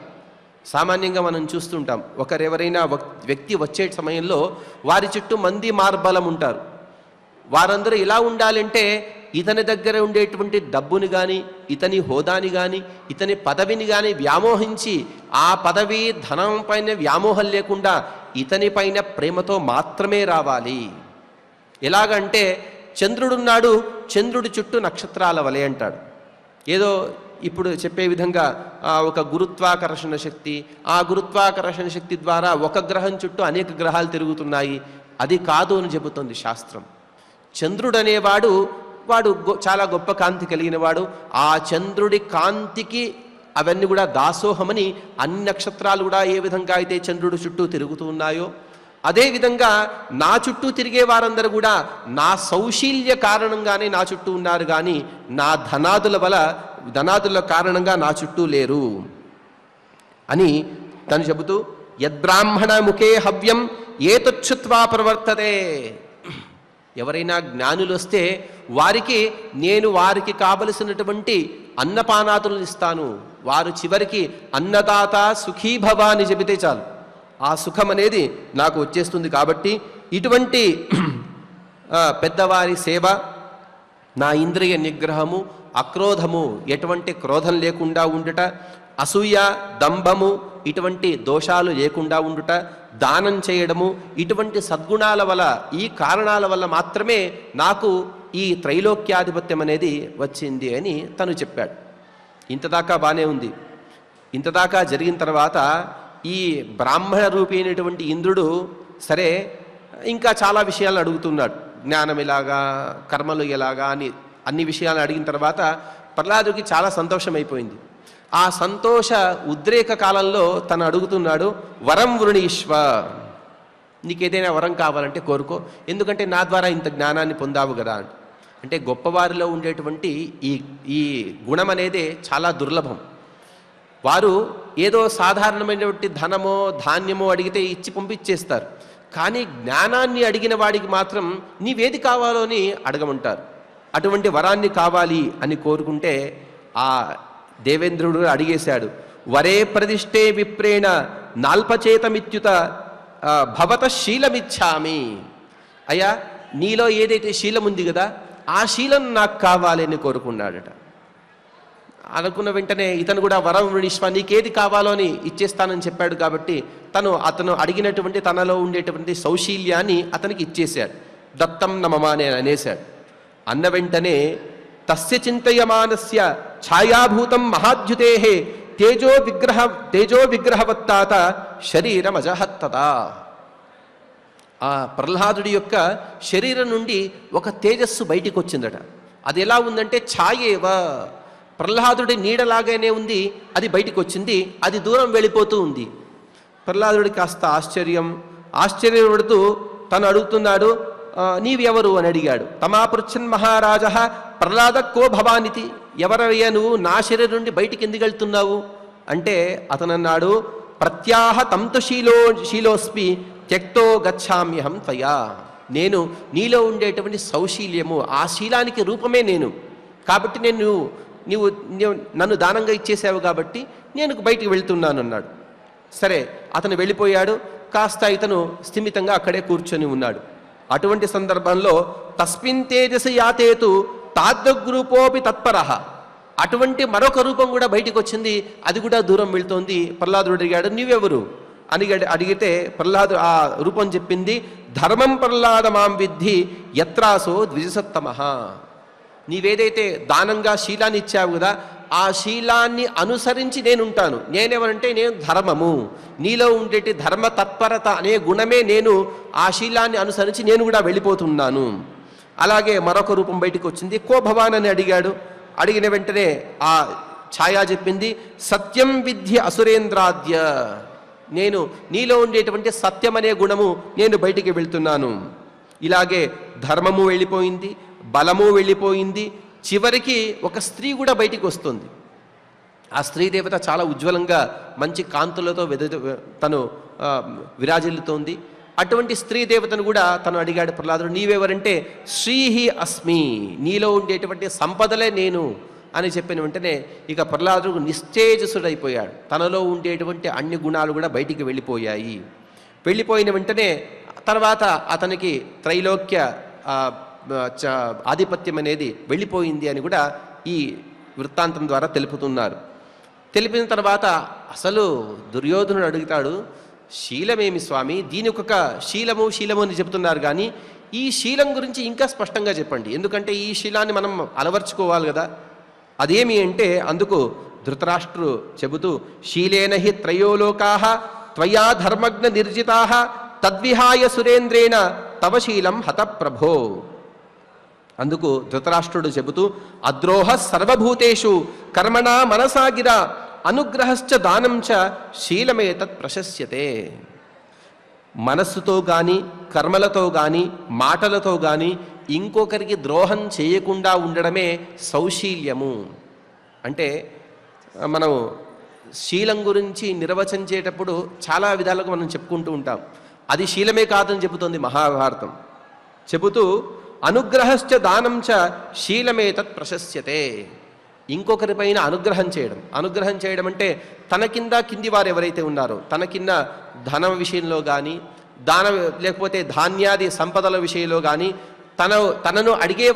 సామాన్యంగా మనం చూస్తుంటాం, ఎవరైనా వ్యక్తి వచ్చే సమయంలో వారి చుట్టూ మంది మార్బలం ఉంటారు. వారందరూ ఎలా ఉండాలంటే ఇతని దగ్గర ఉండేటువంటి డబ్బుని కానీ, ఇతని హోదాని కానీ, ఇతని పదవిని కానీ వ్యామోహించి ఆ పదవి ధనం పైన వ్యామోహం లేకుండా ఇతని పైన ప్రేమతో మాత్రమే రావాలి. ఎలాగంటే చంద్రుడున్నాడు, చంద్రుడి చుట్టూ నక్షత్రాల వలె అంటాడు. ఏదో ఇప్పుడు చెప్పే విధంగా ఒక గురుత్వాకర్షణ శక్తి, ఆ గురుత్వాకర్షణ శక్తి ద్వారా ఒక గ్రహం చుట్టూ అనేక గ్రహాలు తిరుగుతున్నాయి, అది కాదు అని చెబుతుంది శాస్త్రం. చంద్రుడు అనేవాడు చాలా గొప్ప కాంతి కలిగిన వాడు. ఆ చంద్రుడి కాంతికి అవన్నీ కూడా దాసోహమని అన్ని నక్షత్రాలు కూడా ఏ విధంగా అయితే చంద్రుడి చుట్టూ తిరుగుతూ ఉన్నాయో అదేవిధంగా నా చుట్టూ తిరిగే వారందరూ కూడా నా సౌశీల్య కారణంగానే నా చుట్టూ ఉన్నారు, కానీ నా ధనాదుల కారణంగా నా చుట్టూ లేరు అని తను చెబుతూ, యద్బ్రాహ్మణ ముఖే హవ్యం ఏతచ్చుత్వా ప్రవర్తతే. ఎవరైనా జ్ఞానులు వస్తే నేను వారికి కావలసినటువంటి అన్నపానాదులను ఇస్తాను. వారు చివరికి అన్నదాత సుఖీభవ అని చెబితే చాలు, ఆ సుఖం అనేది నాకు వచ్చేస్తుంది. కాబట్టి ఇటువంటి పెద్దవారి సేవ, నా ఇంద్రియ నిగ్రహము, అక్రోధము, ఎటువంటి క్రోధం లేకుండా ఉండుట, అసూయ దంభము ఇటువంటి దోషాలు లేకుండా ఉండుట, దానం చేయడము, ఇటువంటి సద్గుణాల వల్ల, ఈ కారణాల వల్ల మాత్రమే నాకు ఈ త్రైలోక్యాధిపత్యం అనేది వచ్చింది అని తను చెప్పాడు. ఇంతదాకా బాగానే ఉంది. ఇంతదాకా జరిగిన తర్వాత ఈ బ్రాహ్మణ రూపి అయినటువంటి ఇంద్రుడు సరే ఇంకా చాలా విషయాలను అడుగుతున్నాడు. జ్ఞానం ఎలాగా, కర్మలు ఎలాగా అని అన్ని విషయాలను అడిగిన తర్వాత ప్రహ్లాదుడికి చాలా సంతోషం అయిపోయింది. ఆ సంతోష ఉద్రేక కాలంలో తను అడుగుతున్నాడు, వరం వృణీష్వ, నీకేదైనా వరం కావాలంటే కోరుకో, ఎందుకంటే నా ద్వారా ఇంత జ్ఞానాన్ని పొందావు కదా. అంటే గొప్పవారిలో ఉండేటువంటి ఈ గుణం అనేది చాలా దుర్లభం. వారు ఏదో సాధారణమైనటువంటి ధనమో ధాన్యమో అడిగితే ఇచ్చి పంపించేస్తారు, కానీ జ్ఞానాన్ని అడిగిన వాడికి మాత్రం నీవేది కావాలో అని అడగమంటారు. అటువంటి వరాన్ని కావాలి అని కోరుకుంటే ఆ దేవేంద్రుడు అడిగేశాడు, వరే ప్రదిష్టే విప్రేణ నాల్పచేతమిత్యుత భవత శీలమిచ్చామి. అయ్యా, నీలో ఏదైతే శీలం ఉంది కదా, ఆ శీలం నాకు కావాలి అని కోరుకున్నాడట. అనుకున్న వెంటనే ఇతను కూడా వరం విశ్వ నీకేది కావాలో అని ఇచ్చేస్తానని చెప్పాడు కాబట్టి అతను అడిగినటువంటి తనలో ఉండేటువంటి సౌశీల్యాన్ని అతనికి ఇచ్చేశాడు. దత్తం నమమా అని అనేశాడు. అన్న వెంటనే తస్య చింతయమానస్య ఛాయాభూతం మహాద్యుతే తేజో విగ్రహవత్తాత శరీరమజహత్తత. ఆ ప్రహ్లాదుడి యొక్క శరీరం నుండి ఒక తేజస్సు బయటికి వచ్చిందట. అది ఎలా ఉందంటే ఛాయేవ, ప్రహ్లాదుడి నీడలాగానే ఉంది, అది బయటికి వచ్చింది, అది దూరం వెళ్ళిపోతూ ఉంది. ప్రహ్లాదుడి కాస్త ఆశ్చర్యపడుతూ తను అడుగుతున్నాడు, నీవెవరు అని అడిగాడు. తమాపృచ్చన్ మహారాజ ప్రహ్లాద కో భవానితి, ఎవరయ్యా నువ్వు, నా శరీరం నుండి బయటికి ఎందుకు వెళ్తున్నావు అంటే అతను అన్నాడు, ప్రత్యాహ తంతు శీలోస్మి త్యక్తో గచ్చామ్యహం త్వయా. నేను నీలో ఉండేటువంటి సౌశీల్యము, ఆ శీలానికి రూపమే నేను, కాబట్టి నీవు నన్ను దానంగా ఇచ్చేసావు కాబట్టి నేను బయటికి వెళ్తున్నాను అన్నాడు. సరే, అతను వెళ్ళిపోయాడు. కాస్త ఇతను స్థిమితంగా అక్కడే కూర్చొని ఉన్నాడు. అటువంటి సందర్భంలో తస్మిన్ తేజసి యాతేతు తాదృగ్రూపోపి తత్పరః, అటువంటి మరొక రూపం కూడా బయటికి వచ్చింది, అది కూడా దూరం వెళ్తోంది. ప్రహ్లాదుడు అడిగాడు, నీవెవరు అని అడిగితే ప్రహ్లాదు ఆ రూపం చెప్పింది, ధర్మం ప్రహ్లాద మాం విద్ధి యత్రాసో ద్విజసత్తమః. నీవేదైతే దానంగా శీలాన్ని ఇచ్చావు కదా, ఆ శీలాన్ని అనుసరించి నేనుంటాను. నేనెవరంటే నేను ధర్మము, నీలో ఉండేటి ధర్మ తత్పరత అనే గుణమే నేను, ఆ శీలాన్ని అనుసరించి నేను కూడా వెళ్ళిపోతున్నాను. అలాగే మరొక రూపం బయటికి వచ్చింది. కో భవాన్ అని అడిగాడు. అడిగిన వెంటనే ఆ ఛాయా చెప్పింది, సత్యం విద్య అసురేంద్రాద్య, నేను నీలో ఉండేటువంటి సత్యం అనే గుణము నేను బయటికి వెళ్తున్నాను. ఇలాగే ధర్మము వెళ్ళిపోయింది, బలము వెళ్ళిపోయింది, చివరికి ఒక స్త్రీ కూడా బయటికి వస్తుంది. ఆ స్త్రీ దేవత చాలా ఉజ్వలంగా మంచి కాంతులతో తను విరాజిల్లుతోంది. అటువంటి స్త్రీ దేవతను కూడా తను అడిగాడు ప్రహ్లాదుడు, నీవెవరంటే శ్రీహి అస్మి, నీలో ఉండేటువంటి సంపదలే నేను అని చెప్పిన వెంటనే ఇక ప్రహ్లాదుడు నిస్తేజసుడైపోయాడు. తనలో ఉండేటువంటి అన్ని గుణాలు కూడా బయటికి వెళ్ళిపోయాయి. వెళ్ళిపోయిన వెంటనే తర్వాత అతనికి త్రైలోక్య ఆధిపత్యం అనేది వెళ్ళిపోయింది అని కూడా ఈ వృత్తాంతం ద్వారా తెలుపుతున్నారు. తెలిపిన తర్వాత అసలు దుర్యోధనుడు అడుగుతాడు, శీలమేమి స్వామి, దీనికి ఒక శీలము అని చెబుతున్నారు, కానీ ఈ శీలం గురించి ఇంకా స్పష్టంగా చెప్పండి, ఎందుకంటే ఈ శీలాన్ని మనం అలవర్చుకోవాలి కదా. అదేమి అంటే అందుకు ధృతరాష్ట్రు చెబుతూ, శీలేన హి త్రయోలోకాః త్వయా ధర్మజ్ఞ నిర్జితాః తద్విహాయ సురేంద్రేణ తవ శీలం హత ప్రభో. అందుకు ధృతరాష్ట్రుడు చెబుతూ, అద్రోహ సర్వభూతేషు కర్మణా మనసాగిర అనుగ్రహశ్చ దానం చ శీలమేతత్ ప్రశస్యతే. మనస్సుతో కానీ కర్మలతో కానీ మాటలతో కానీ ఇంకొకరికి ద్రోహం చేయకుండా ఉండడమే సౌశీల్యము. అంటే మనం శీలం గురించి నిర్వచించేటప్పుడు చాలా విధాలుగా మనం చెప్పుకుంటూ ఉంటాం. అది శీలమే కాదని చెబుతోంది మహాభారతం. చెబుతూ అనుగ్రహశ్చ దానం చ శీలమేతత్ ప్రశస్యతే. ఇంకొకరిపైన అనుగ్రహం చేయడం అంటే తన కింది వారు ఎవరైతే ఉన్నారో, తన కింద ధనం విషయంలో కానీ లేకపోతే ధాన్యాది సంపదల విషయంలో కానీ తనను అడిగే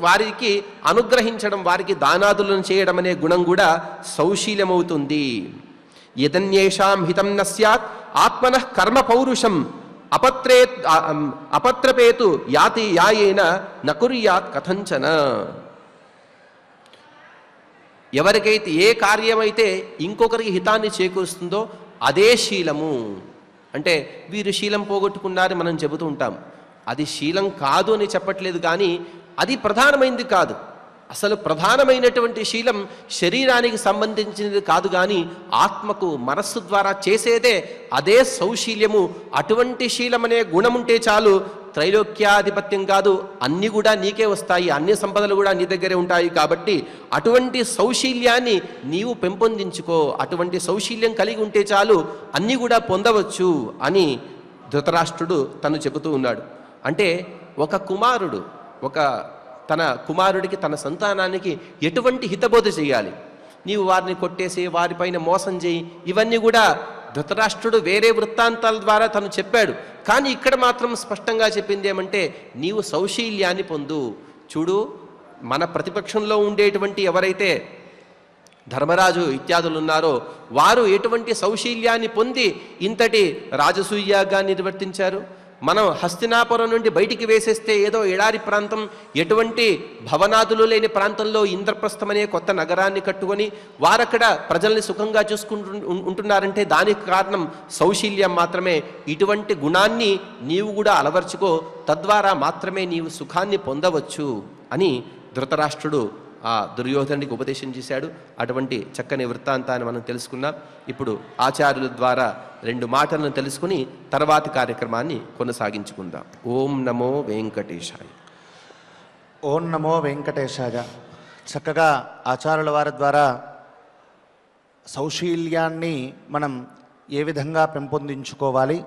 వారికి అనుగ్రహించడం, వారికి దానాదులను చేయడం అనే గుణం కూడా సౌశీల్యమవుతుంది. యదన్యేషాం హితం న స్యాత్ ఆత్మనః కర్మ పౌరుషం అపత్రపేతు యాతి యాయేన నకుర్యాత్ కథంచన. ఎవరికైతే ఏ కార్యమైతే ఇంకొకరికి హితాన్ని చేకూరుస్తుందో అదే శీలము. అంటే వీరు శీలం పోగొట్టుకున్నారని మనం చెబుతూ ఉంటాం. అది శీలం కాదు అని చెప్పట్లేదు, కానీ అది ప్రధానమైనది కాదు. అసలు ప్రధానమైనటువంటి శీలం శరీరానికి సంబంధించినది కాదు, కానీ ఆత్మకు మనస్సు ద్వారా చేసేదే అదే సౌశీల్యము. అటువంటి శీలం అనే గుణం ఉంటే చాలు, త్రైలోక్యాధిపత్యం కాదు, అన్నీ కూడా నీకే వస్తాయి, అన్ని సంపదలు కూడా నీ దగ్గరే ఉంటాయి. కాబట్టి అటువంటి సౌశీల్యాన్ని నీవు పెంపొందించుకో, అటువంటి సౌశీల్యం కలిగి ఉంటే చాలు అన్నీ కూడా పొందవచ్చు అని ధృతరాష్ట్రుడు తను చెబుతూ ఉన్నాడు. అంటే ఒక కుమారుడు తన కుమారుడికి, తన సంతానానికి ఎటువంటి హితబోధ చేయాలి, నీవు వారిని కొట్టేసి వారిపైన మోసం చేయి, ఇవన్నీ కూడా ధృతరాష్ట్రుడు వేరే వృత్తాంతాల ద్వారా తను చెప్పాడు. కానీ ఇక్కడ మాత్రం స్పష్టంగా చెప్పింది ఏమంటే, నీవు సౌశీల్యాన్ని పొందు. చూడు, మన ప్రతిపక్షంలో ఉండేటువంటి ఎవరైతే ధర్మరాజు ఇత్యాదులు ఉన్నారో వారు ఎటువంటి సౌశీల్యాన్ని పొంది ఇంతటి రాజసూయాగా నిర్వర్తించారు. మనం హస్తినాపురం నుండి బయటికి వేసేస్తే ఏదో ఎడారి ప్రాంతం, ఎటువంటి భవనాదులు లేని ప్రాంతంలో ఇంద్రప్రస్థం అనే కొత్త నగరాన్ని కట్టుకొని వారక్కడ ప్రజల్ని సుఖంగా ఉంటున్నారంటే దానికి కారణం సౌశీల్యం మాత్రమే. ఇటువంటి గుణాన్ని నీవు కూడా అలవర్చుకో, తద్వారా మాత్రమే నీవు సుఖాన్ని పొందవచ్చు అని ధృతరాష్ట్రుడు ఆ దుర్యోధనుడికి ఉపదేశం చేశాడు. అటువంటి చక్కని వృత్తాంతాన్ని మనం తెలుసుకున్నాం. ఇప్పుడు ఆచార్యుల ద్వారా 2 మాటలను తెలుసుకుని తర్వాతి కార్యక్రమాన్ని కొనసాగించుకుందాం. ఓం నమో వెంకటేశాయ. ఓం నమో వెంకటేశాయ. చక్కగా ఆచార్యుల వారి ద్వారా సౌశీల్యాన్ని మనం ఏ విధంగా పెంపొందించుకోవాలి,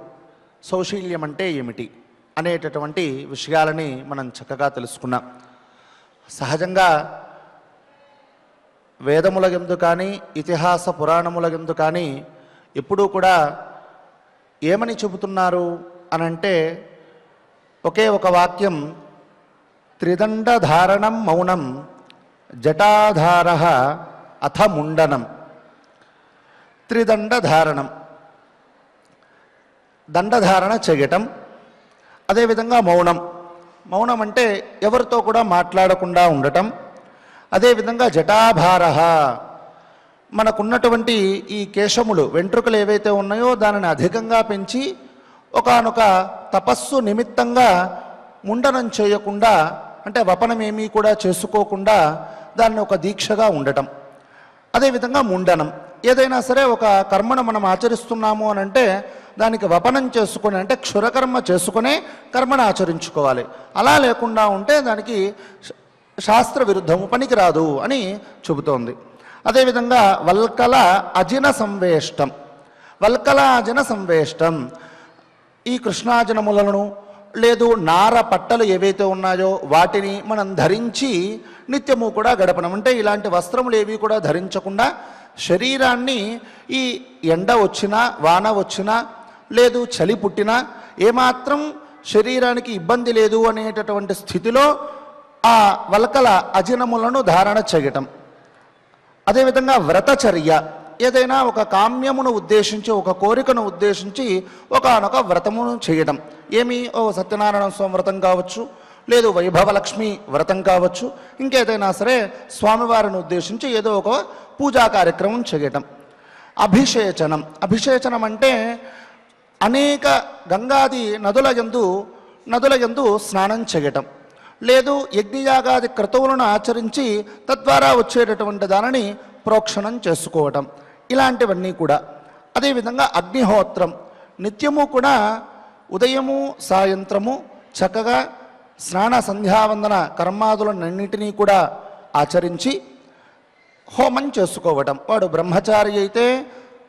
సౌశీల్యం అంటే ఏమిటి అనేటటువంటి విషయాలని మనం చక్కగా తెలుసుకున్నాం. సహజంగా వేదముల యందు కానీ ఇతిహాస పురాణముల యందు కానీ ఎప్పుడూ కూడా ఏమని చెబుతున్నారు అనంటే ఒకే ఒక వాక్యం, త్రిదండధారణం మౌనం జటాధార అథ ముండనం. త్రిదండధారణం, దండధారణ చేయటం, అదేవిధంగా మౌనం. మౌనం అంటే ఎవరితో కూడా మాట్లాడకుండా ఉండటం. అదేవిధంగా జటాభార, మనకున్నటువంటి ఈ కేశములు వెంట్రుకలు ఏవైతే ఉన్నాయో దానిని అధికంగా పెంచి ఒకానొక తపస్సు నిమిత్తంగా ముండనం చేయకుండా, అంటే వపనమేమీ కూడా చేసుకోకుండా దాన్ని ఒక దీక్షగా ఉండటం. అదేవిధంగా ముండనం, ఏదైనా సరే ఒక కర్మను మనం ఆచరిస్తున్నాము అని అంటే దానికి వపనం చేసుకుని, అంటే క్షురకర్మ చేసుకునే కర్మను ఆచరించుకోవాలి. అలా లేకుండా ఉంటే దానికి శాస్త్ర విరుద్ధము, పనికిరాదు అని చెబుతోంది. అదేవిధంగా వల్కల అజిన సంవేష్టం. వల్కల అజిన సంవేష్టం, ఈ కృష్ణాజనములను లేదు నార పట్టలు ఏవైతే ఉన్నాయో వాటిని మనం ధరించి నిత్యము కూడా గడపడం. అంటే ఇలాంటి వస్త్రములు ఏవి కూడా ధరించకుండా శరీరాన్ని ఈ ఎండ వచ్చినా వాన వచ్చినా లేదు చలి పుట్టినా ఏమాత్రం శరీరానికి ఇబ్బంది లేదు అనేటటువంటి స్థితిలో ఆ వల్కల అజినములను ధారణ చేయటం. అదేవిధంగా వ్రతచర్య, ఏదైనా ఒక కామ్యమును ఉద్దేశించి, ఒక కోరికను ఉద్దేశించి ఒకనొక వ్రతమును చేయడం. ఏమి, ఓ సత్యనారాయణ స్వామి వ్రతం కావచ్చు, లేదు వైభవలక్ష్మి వ్రతం కావచ్చు, ఇంకేదైనా సరే స్వామివారిని ఉద్దేశించి ఏదో ఒక పూజా కార్యక్రమం చేయటం. అభిషేచనం, అభిషేచనం అంటే అనేక గంగాది నదుల యందు స్నానం చేయటం, లేదు యజ్ఞయాగాది క్రతువులను ఆచరించి తద్వారా వచ్చేటటువంటి దానిని ప్రోక్షణం చేసుకోవటం, ఇలాంటివన్నీ కూడా. అదేవిధంగా అగ్నిహోత్రం, నిత్యము కూడా ఉదయము సాయంత్రము చక్కగా స్నాన సంధ్యావందన కర్మాదులన్నింటినీ కూడా ఆచరించి హోమం చేసుకోవటం. వాడు బ్రహ్మచారి అయితే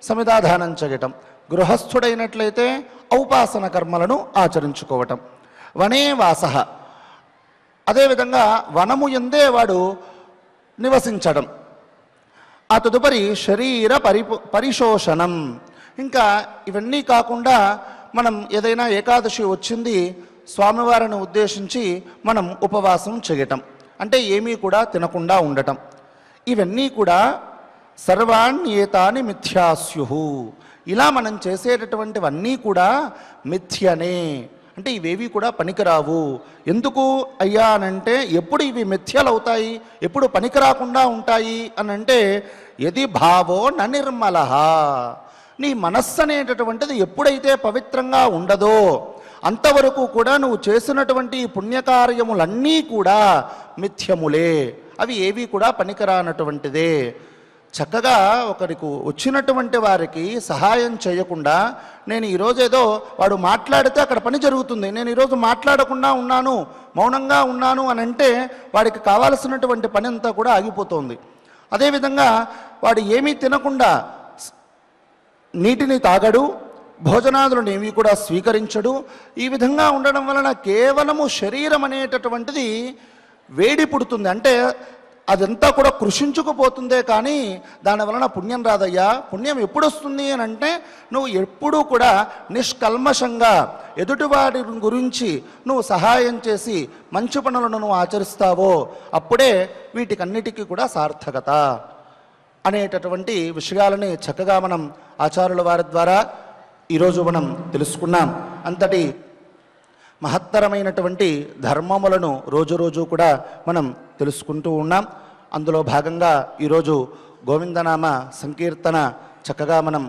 సమిధాదానం చేయటం, గృహస్థుడైనట్లయితే ఔపాసన కర్మలను ఆచరించుకోవటం. వనే వాసః, అదేవిధంగా వనము యందే వాడు నివసించడం. ఆ తదుపరి శరీర పరిశోషణం. ఇంకా ఇవన్నీ కాకుండా మనం ఏదైనా ఏకాదశి వచ్చింది, స్వామివారిని ఉద్దేశించి మనం ఉపవాసం చేయటం, అంటే ఏమీ కూడా తినకుండా ఉండటం. ఇవన్నీ కూడా సర్వాణ్యేతాని మిథ్యాస్యు. ఇలా మనం చేసేటటువంటివన్నీ కూడా మిథ్యనే, అంటే ఇవేవి కూడా పనికిరావు. ఎందుకు అయ్యా అనంటే ఎప్పుడు ఇవి మిథ్యలవుతాయి, ఎప్పుడు పనికిరాకుండా ఉంటాయి అనంటే యది భావో న నిర్మలః. నీ మనస్సు అనేటటువంటిది ఎప్పుడైతే పవిత్రంగా ఉండదో అంతవరకు కూడా నువ్వు చేసినటువంటి పుణ్యకార్యములన్నీ కూడా మిథ్యములే, అవి ఏవి కూడా పనికిరానటువంటిదే. చక్కగా ఒకరికి వచ్చినటువంటి వారికి సహాయం చేయకుండా, నేను ఈరోజు ఏదో వాడు మాట్లాడితే అక్కడ పని జరుగుతుంది, నేను ఈరోజు మాట్లాడకుండా ఉన్నాను, మౌనంగా ఉన్నాను అని అంటే వాడికి కావాల్సినటువంటి పని అంతా కూడా ఆగిపోతుంది. అదేవిధంగా వాడు ఏమీ తినకుండా నీటిని తాగడు, భోజనాదులను ఏమీ కూడా స్వీకరించడు. ఈ విధంగా ఉండడం వలన కేవలము శరీరం అనేటటువంటిది వేడి పుడుతుంది, అంటే అదంతా కూడా కృషించుకుపోతుందే కానీ దానివలన పుణ్యం రాదయ్యా. పుణ్యం ఎప్పుడు వస్తుంది అని అంటే నువ్వు ఎప్పుడూ కూడా నిష్కల్మషంగా ఎదుటివాడి గురించి నువ్వు సహాయం చేసి మంచి పనులను నువ్వు ఆచరిస్తావో అప్పుడే వీటికన్నిటికీ కూడా సార్థకత. అనేటటువంటి విషయాలని చక్కగా మనం ఆచార్యుల వారి ద్వారా ఈరోజు మనం తెలుసుకున్నాం. అంతటి మహత్తరమైనటువంటి ధర్మములను రోజు రోజు కూడా మనం తెలుసుకుంటూ ఉన్నాం. అందులో భాగంగా ఈరోజు గోవిందనామ సంకీర్తన చక్కగా మనం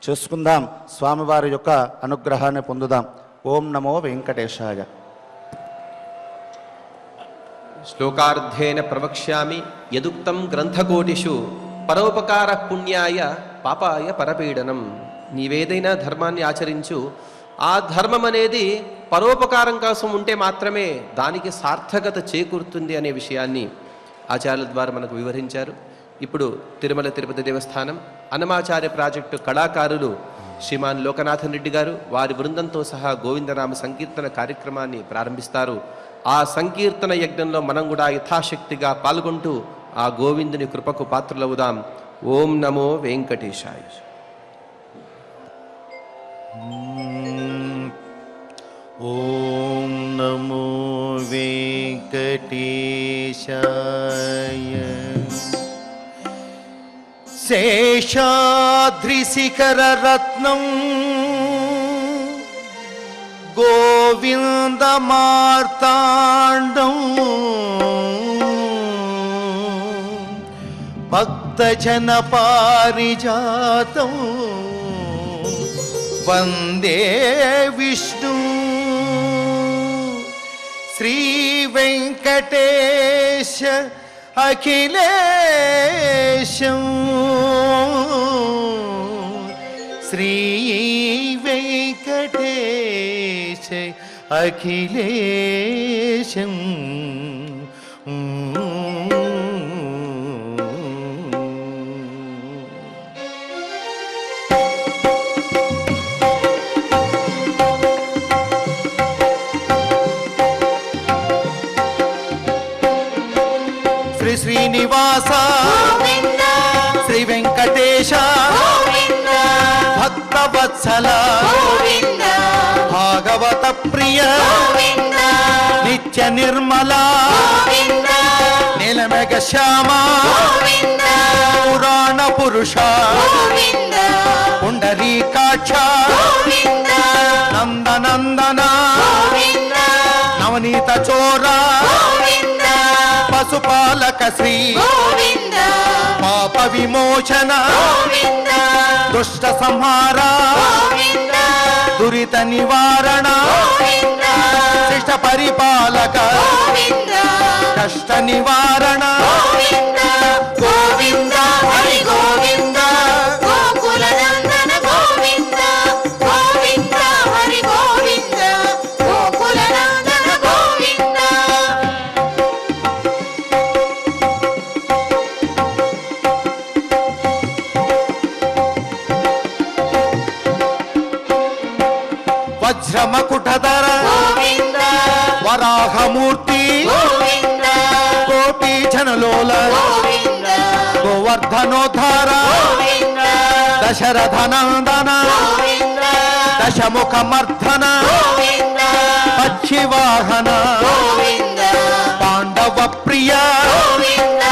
చేసుకుందాం. స్వామివారి యొక్క అనుగ్రహాన్ని పొందుదాం. ఓం నమో వెంకటేశాయ. శ్లోకార్థేన ప్రవక్ష్యామి యదుక్తం గ్రంథకోటిషు పరోపకార పుణ్యాయ పాపాయ పరపీడనం. నీవేదైనా ధర్మాన్ని ఆచరించు, ఆ ధర్మం అనేది పరోపకారం కోసం ఉంటే మాత్రమే దానికి సార్థకత చేకూరుతుంది అనే విషయాన్ని ఆచార్యుల ద్వారా మనకు వివరించారు. ఇప్పుడు తిరుమల తిరుపతి దేవస్థానం అన్నమాచార్య ప్రాజెక్టు కళాకారులు శ్రీమాన్ లోకనాథన్ రెడ్డి గారు వారి బృందంతో సహా గోవిందనామ సంకీర్తన కార్యక్రమాన్ని ప్రారంభిస్తారు. ఆ సంకీర్తన యజ్ఞంలో మనం కూడా యథాశక్తిగా పాల్గొంటూ ఆ గోవిందుని కృపకు పాత్రలవుదాం. ఓం నమో వెంకటేశాయ. ఓం నమో వెంకటేశాయ. శేషాద్రిశిఖరరత్నం గోవిందమార్తాండం భక్తజన పారిజాతం వందే విష్ణు శ్రీ వెంకటేశ అఖిలేశం శ్రీ వెంకటేశ అఖిలేశం. శ్రీ శ్రీనివాస శ్రీ వెంకటేశ భక్తవత్సల భాగవత ప్రియ నిత్య నిర్మల నీలమేఘ శ్యామ పురాణ పురుష పుండరీకాక్ష నందనందన నవనీత చోర పశుపాలక శ్రీ పాప విమోచన దుష్ట సంహార దురిత నివారణ శిష్ట పరిపాలక కష్ట నివారణ గోవింద హరి గోవింద గోకుల నందన గోవింద గోవింద హరి గోవింద గోకుల నందన గోవింద. వజ్రమకుటధర గోవింద వరాహమూర్తి గోవింద కోటి జనలోల గోవింద గోవర్ధనోద్ధార గోవింద దశరథనందన గోవింద దశముఖ మర్ధన గోవింద పక్షివాహన గోవింద పాండవ ప్రియ గోవింద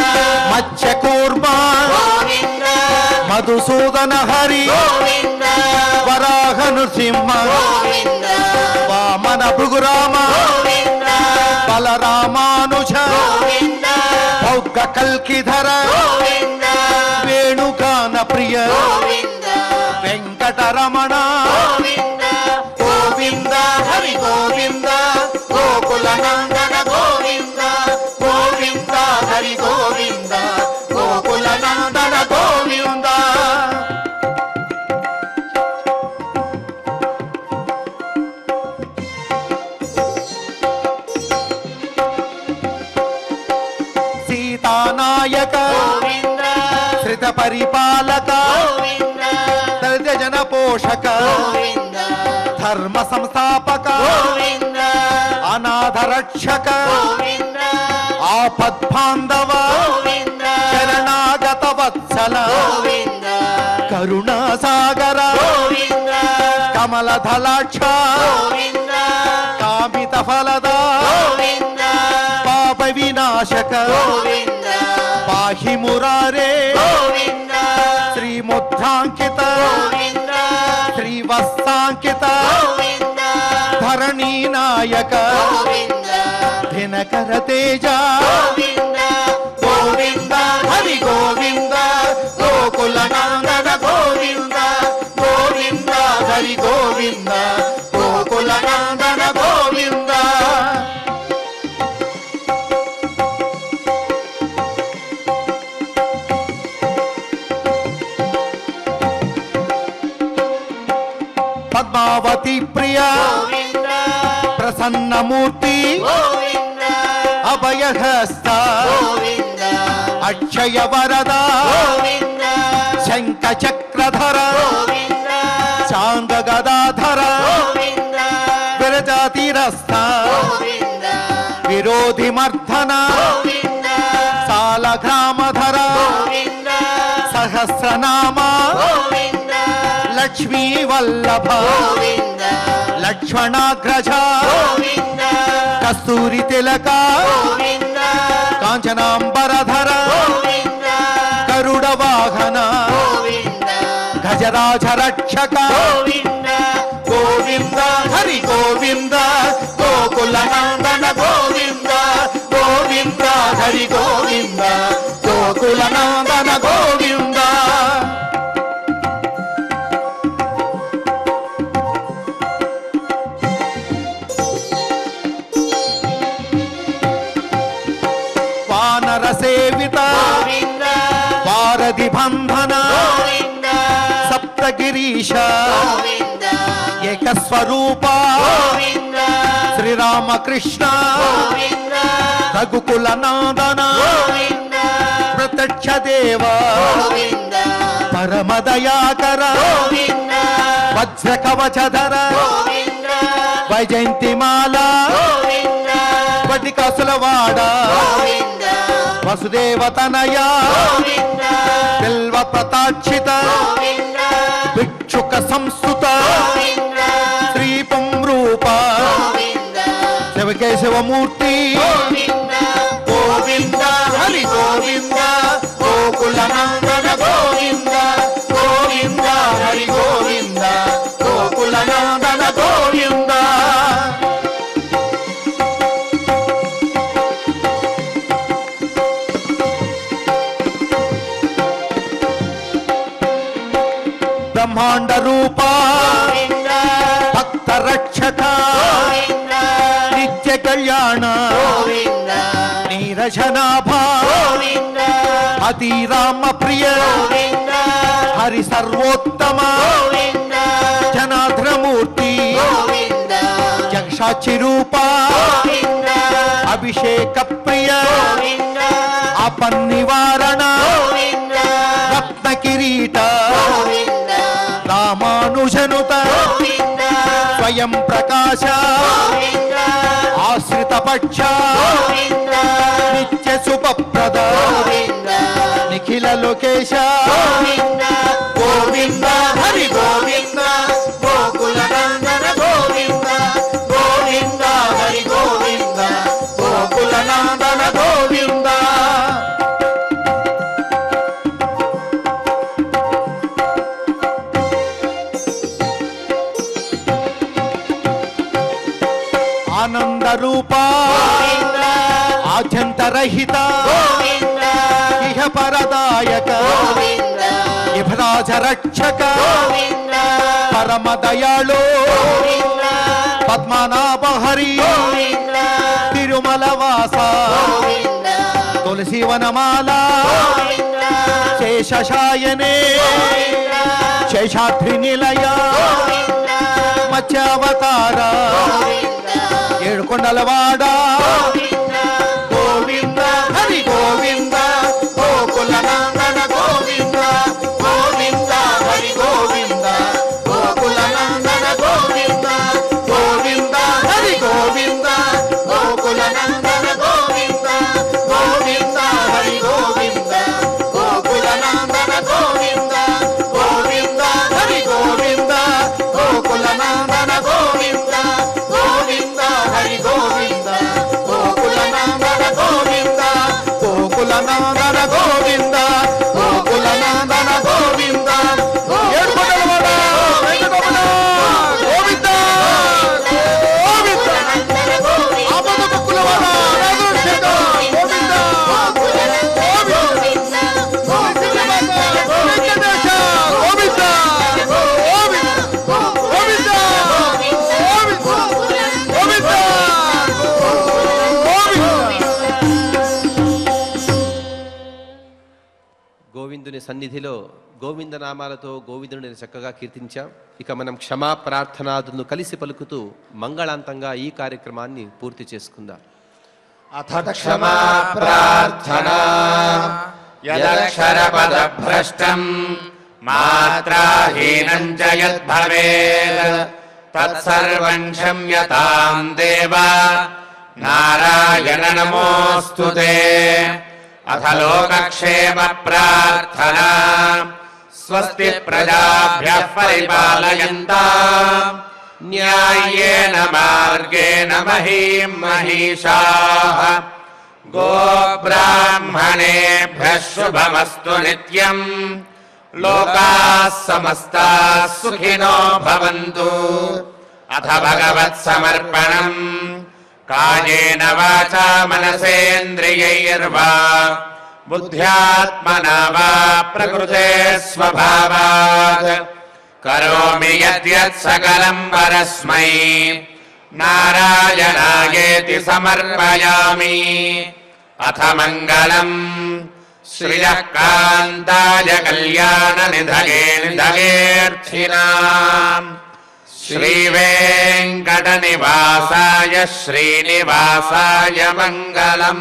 మత్స్యకూర్మ గోవింద మధుసూదన హరి గోవింద వరాహ నృసింహ గోవింద వామన భృగురామ గోవింద బలరామానుజ గోవింద భౌగ కల్కిధర గోవింద వేణుగాన ప్రియ గోవింద వెంకటరమణ గోవింద గోవింద హరి గోవింద గోకుల నందన గోవింద గోవింద హరి గోవింద గోకుల నందన గోవింద. సీతానాయక గోవింద శ్రిత పరిపాలక గోవింద దళిత జన పోషక గోవింద ధర్మ సంస్థాపక గోవింద అనాథ రక్షక గోవింద ఆపద్బాంధవ గోవింద శరణాగత వత్సల గోవింద కరుణాసాగర గోవింద కమలధలాక్ష గోవింద కామిత ఫలద గోవింద పాప వినాశక గోవింద పాహి మురారే గోవింద శ్రీముద్రాంకిత గోవింద శ్రీవత్సాంకిత గోవింద ధరణీ నాయక గోవింద దినకర తేజ గోవింద గోవింద హరి గోవింద గోకుల నందన గోవింద గోవింద హరి గోవింద గోకుల నందన గోవింద పద్మావతి ప్రియ గోవింద ప్రసన్నమూర్తి గోవింద అభయహస్త గోవింద అక్షయ వరద గోవింద శంఖ చక్రధర గోవింద చాంద గదాధర గోవింద విరజాతిరస్థ గోవింద విరోధి మర్ధన గోవింద సాలగ్రామధర గోవింద సహస్రనామ గోవింద లక్ష్మీ వల్లభ గోవింద లక్ష్మణాగ్రజ గోవింద కస్తూరి తిలక గోవింద కాంచనాంబరధర గోవింద గరుడ వాహన గోవింద గజరాజ రక్షక గోవింద గోవింద హరి గోవింద గోకుల నందన గోవింద గోవింద హరి గోవింద గోకుల నందన గోవింద వానర సేవిత గోవింద వారధి బంధన గోవింద సప్తగిరీశ గోవింద ఏకస్వరూప గోవింద శ్రీరామకృష్ణ గోవింద రఘుకుల నందన గోవింద ప్రత్యక్ష దేవ గోవింద పరమదయాకర గోవింద వజ్ర కవచధర గోవింద వైజయంతిమాల గోవింద వటికాసులవాడ గోవింద వసుదేవతనయ గోవింద బిల్వ ప్రతాక్షిత గోవింద భిక్షుక సంస్థుత గోవింద శ్రీ పుంరూప గోవింద శివకేశవమూర్తి గోవింద గోవింద హరి గోవింద గోకుల నందన గోవింద గోవింద హరి గోవింద గోకుల నందన గోవింద బ్రహ్మాండ రూప గోవింద భక్త రక్షక గోవింద నిత్య కళ్యాణ గోవింద నీరజనాభ గోవింద అతి రామ ప్రియ గోవింద హరి సర్వోత్తమ గోవింద జనార్దనమూర్తి గోవింద జగసాక్షి రూప గోవింద అభిషేక ప్రియ గోవింద అపన్నివారణ గోవింద రత్న కిరీట గోవింద రామానుజనుత గోవింద స్వయం ప్రకాశ గోవింద ఆశ్రిత పక్ష గోవింద నిత్య శుభప్రద గోవింద నిఖిల లోకేశ గోవింద గోవింద హరి గోవింద గోకుల నందన గోవింద గోవింద హరి గోవింద గోకుల నందన గోవింద ఆనంద రూప గోవింద ఆద్యంతరహిత గోవింద ఇహ పరదాయక గోవింద ఇభరాజ రక్షక గోవింద పరమ దయాళు గోవింద పద్మనాభ హరి గోవింద తిరుమల వాస గోవింద తులసి వనమాల గోవింద శేషశాయనే గోవింద శేషాద్రి నిలయ గోవింద మత్స్యావతార గోవింద ఏడుకొండలవాడ గోవింద గోవింద హరి గోవింద గోకుల నందన గోవింద గోవింద హరి గోవింద గోకుల నందన గోవింద గోవింద హరి గోవింద గోకుల నందన గోవింద గోవింద హరి గోవింద గోకుల నందన గోవింద గోవింద హరి గోవింద గోకుల నందన గోవింద గోవింద హరి గోవింద గోకుల నందన గోవింద గోకుల నందన గోవింద గోకుల నందన గోవింద గోవిందుని సన్నిధిలో గోవిందనామాలతో గోవిందుని చక్కగా కీర్తించాం. ఇక మనం క్షమా ప్రార్థనాదులను కలిసి పలుకుతూ మంగళాంతంగా ఈ కార్యక్రమాన్ని పూర్తి చేసుకుందాం. అథ క్షమా ప్రార్థనా యదక్షరపదభ్రష్టం మాత్రాహీనం చ యద్భవేత్ తత్సర్వం క్షమ్యతాం దేవ నారాయణ నమోస్తుతే. అథ లోకక్షేమ ప్రార్థనా స్వస్తి ప్రజాభ్యః పరిపాలయంతాం న్యాయేన మార్గేణ మహీం మహిషాః గోబ్రాహ్మణేభ్యః శుభమస్తు నిత్యం లోకాः సమస్తాः సుఖినో భవంతు. అథ భగవత్సమర్పణం కాయేన వాచా మనసేంద్రియైర్వా బుద్ధ్యాత్మనా వా ప్రకృతే స్వభావాత్ కరోమి యద్యత్ సకలం పరస్మై నారాయణాయేతి సమర్పయామి. అథ మంగళం శ్రియః కాంతాయ కళ్యాణ నిధయే నిధయేర్థినాం శ్రీవేంకటనివాసాయ శ్రీనివాసాయ మంగళం.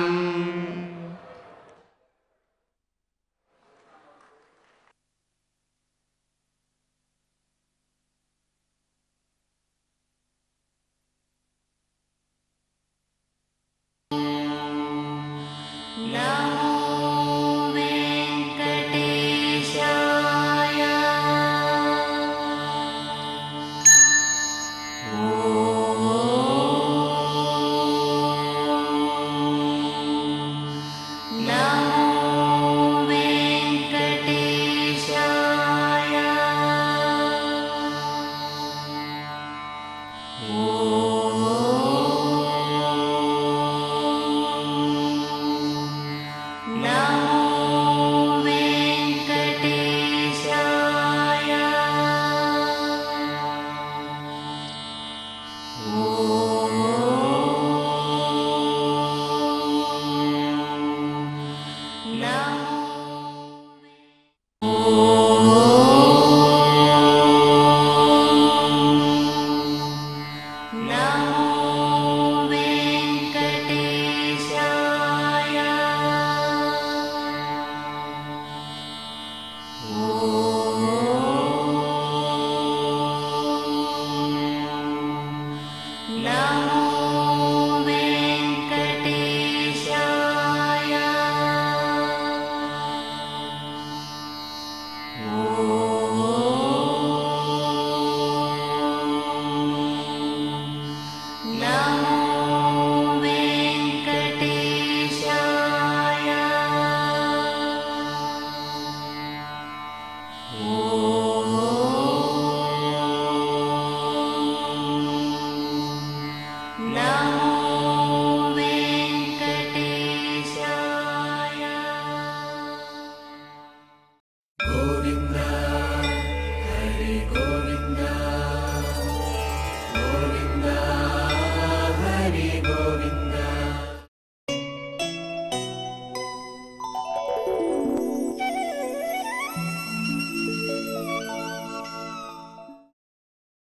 నమో వెంకటేశాయ. నమో వెంకటేశాయ. నమో వెంకటేశాయ. నమో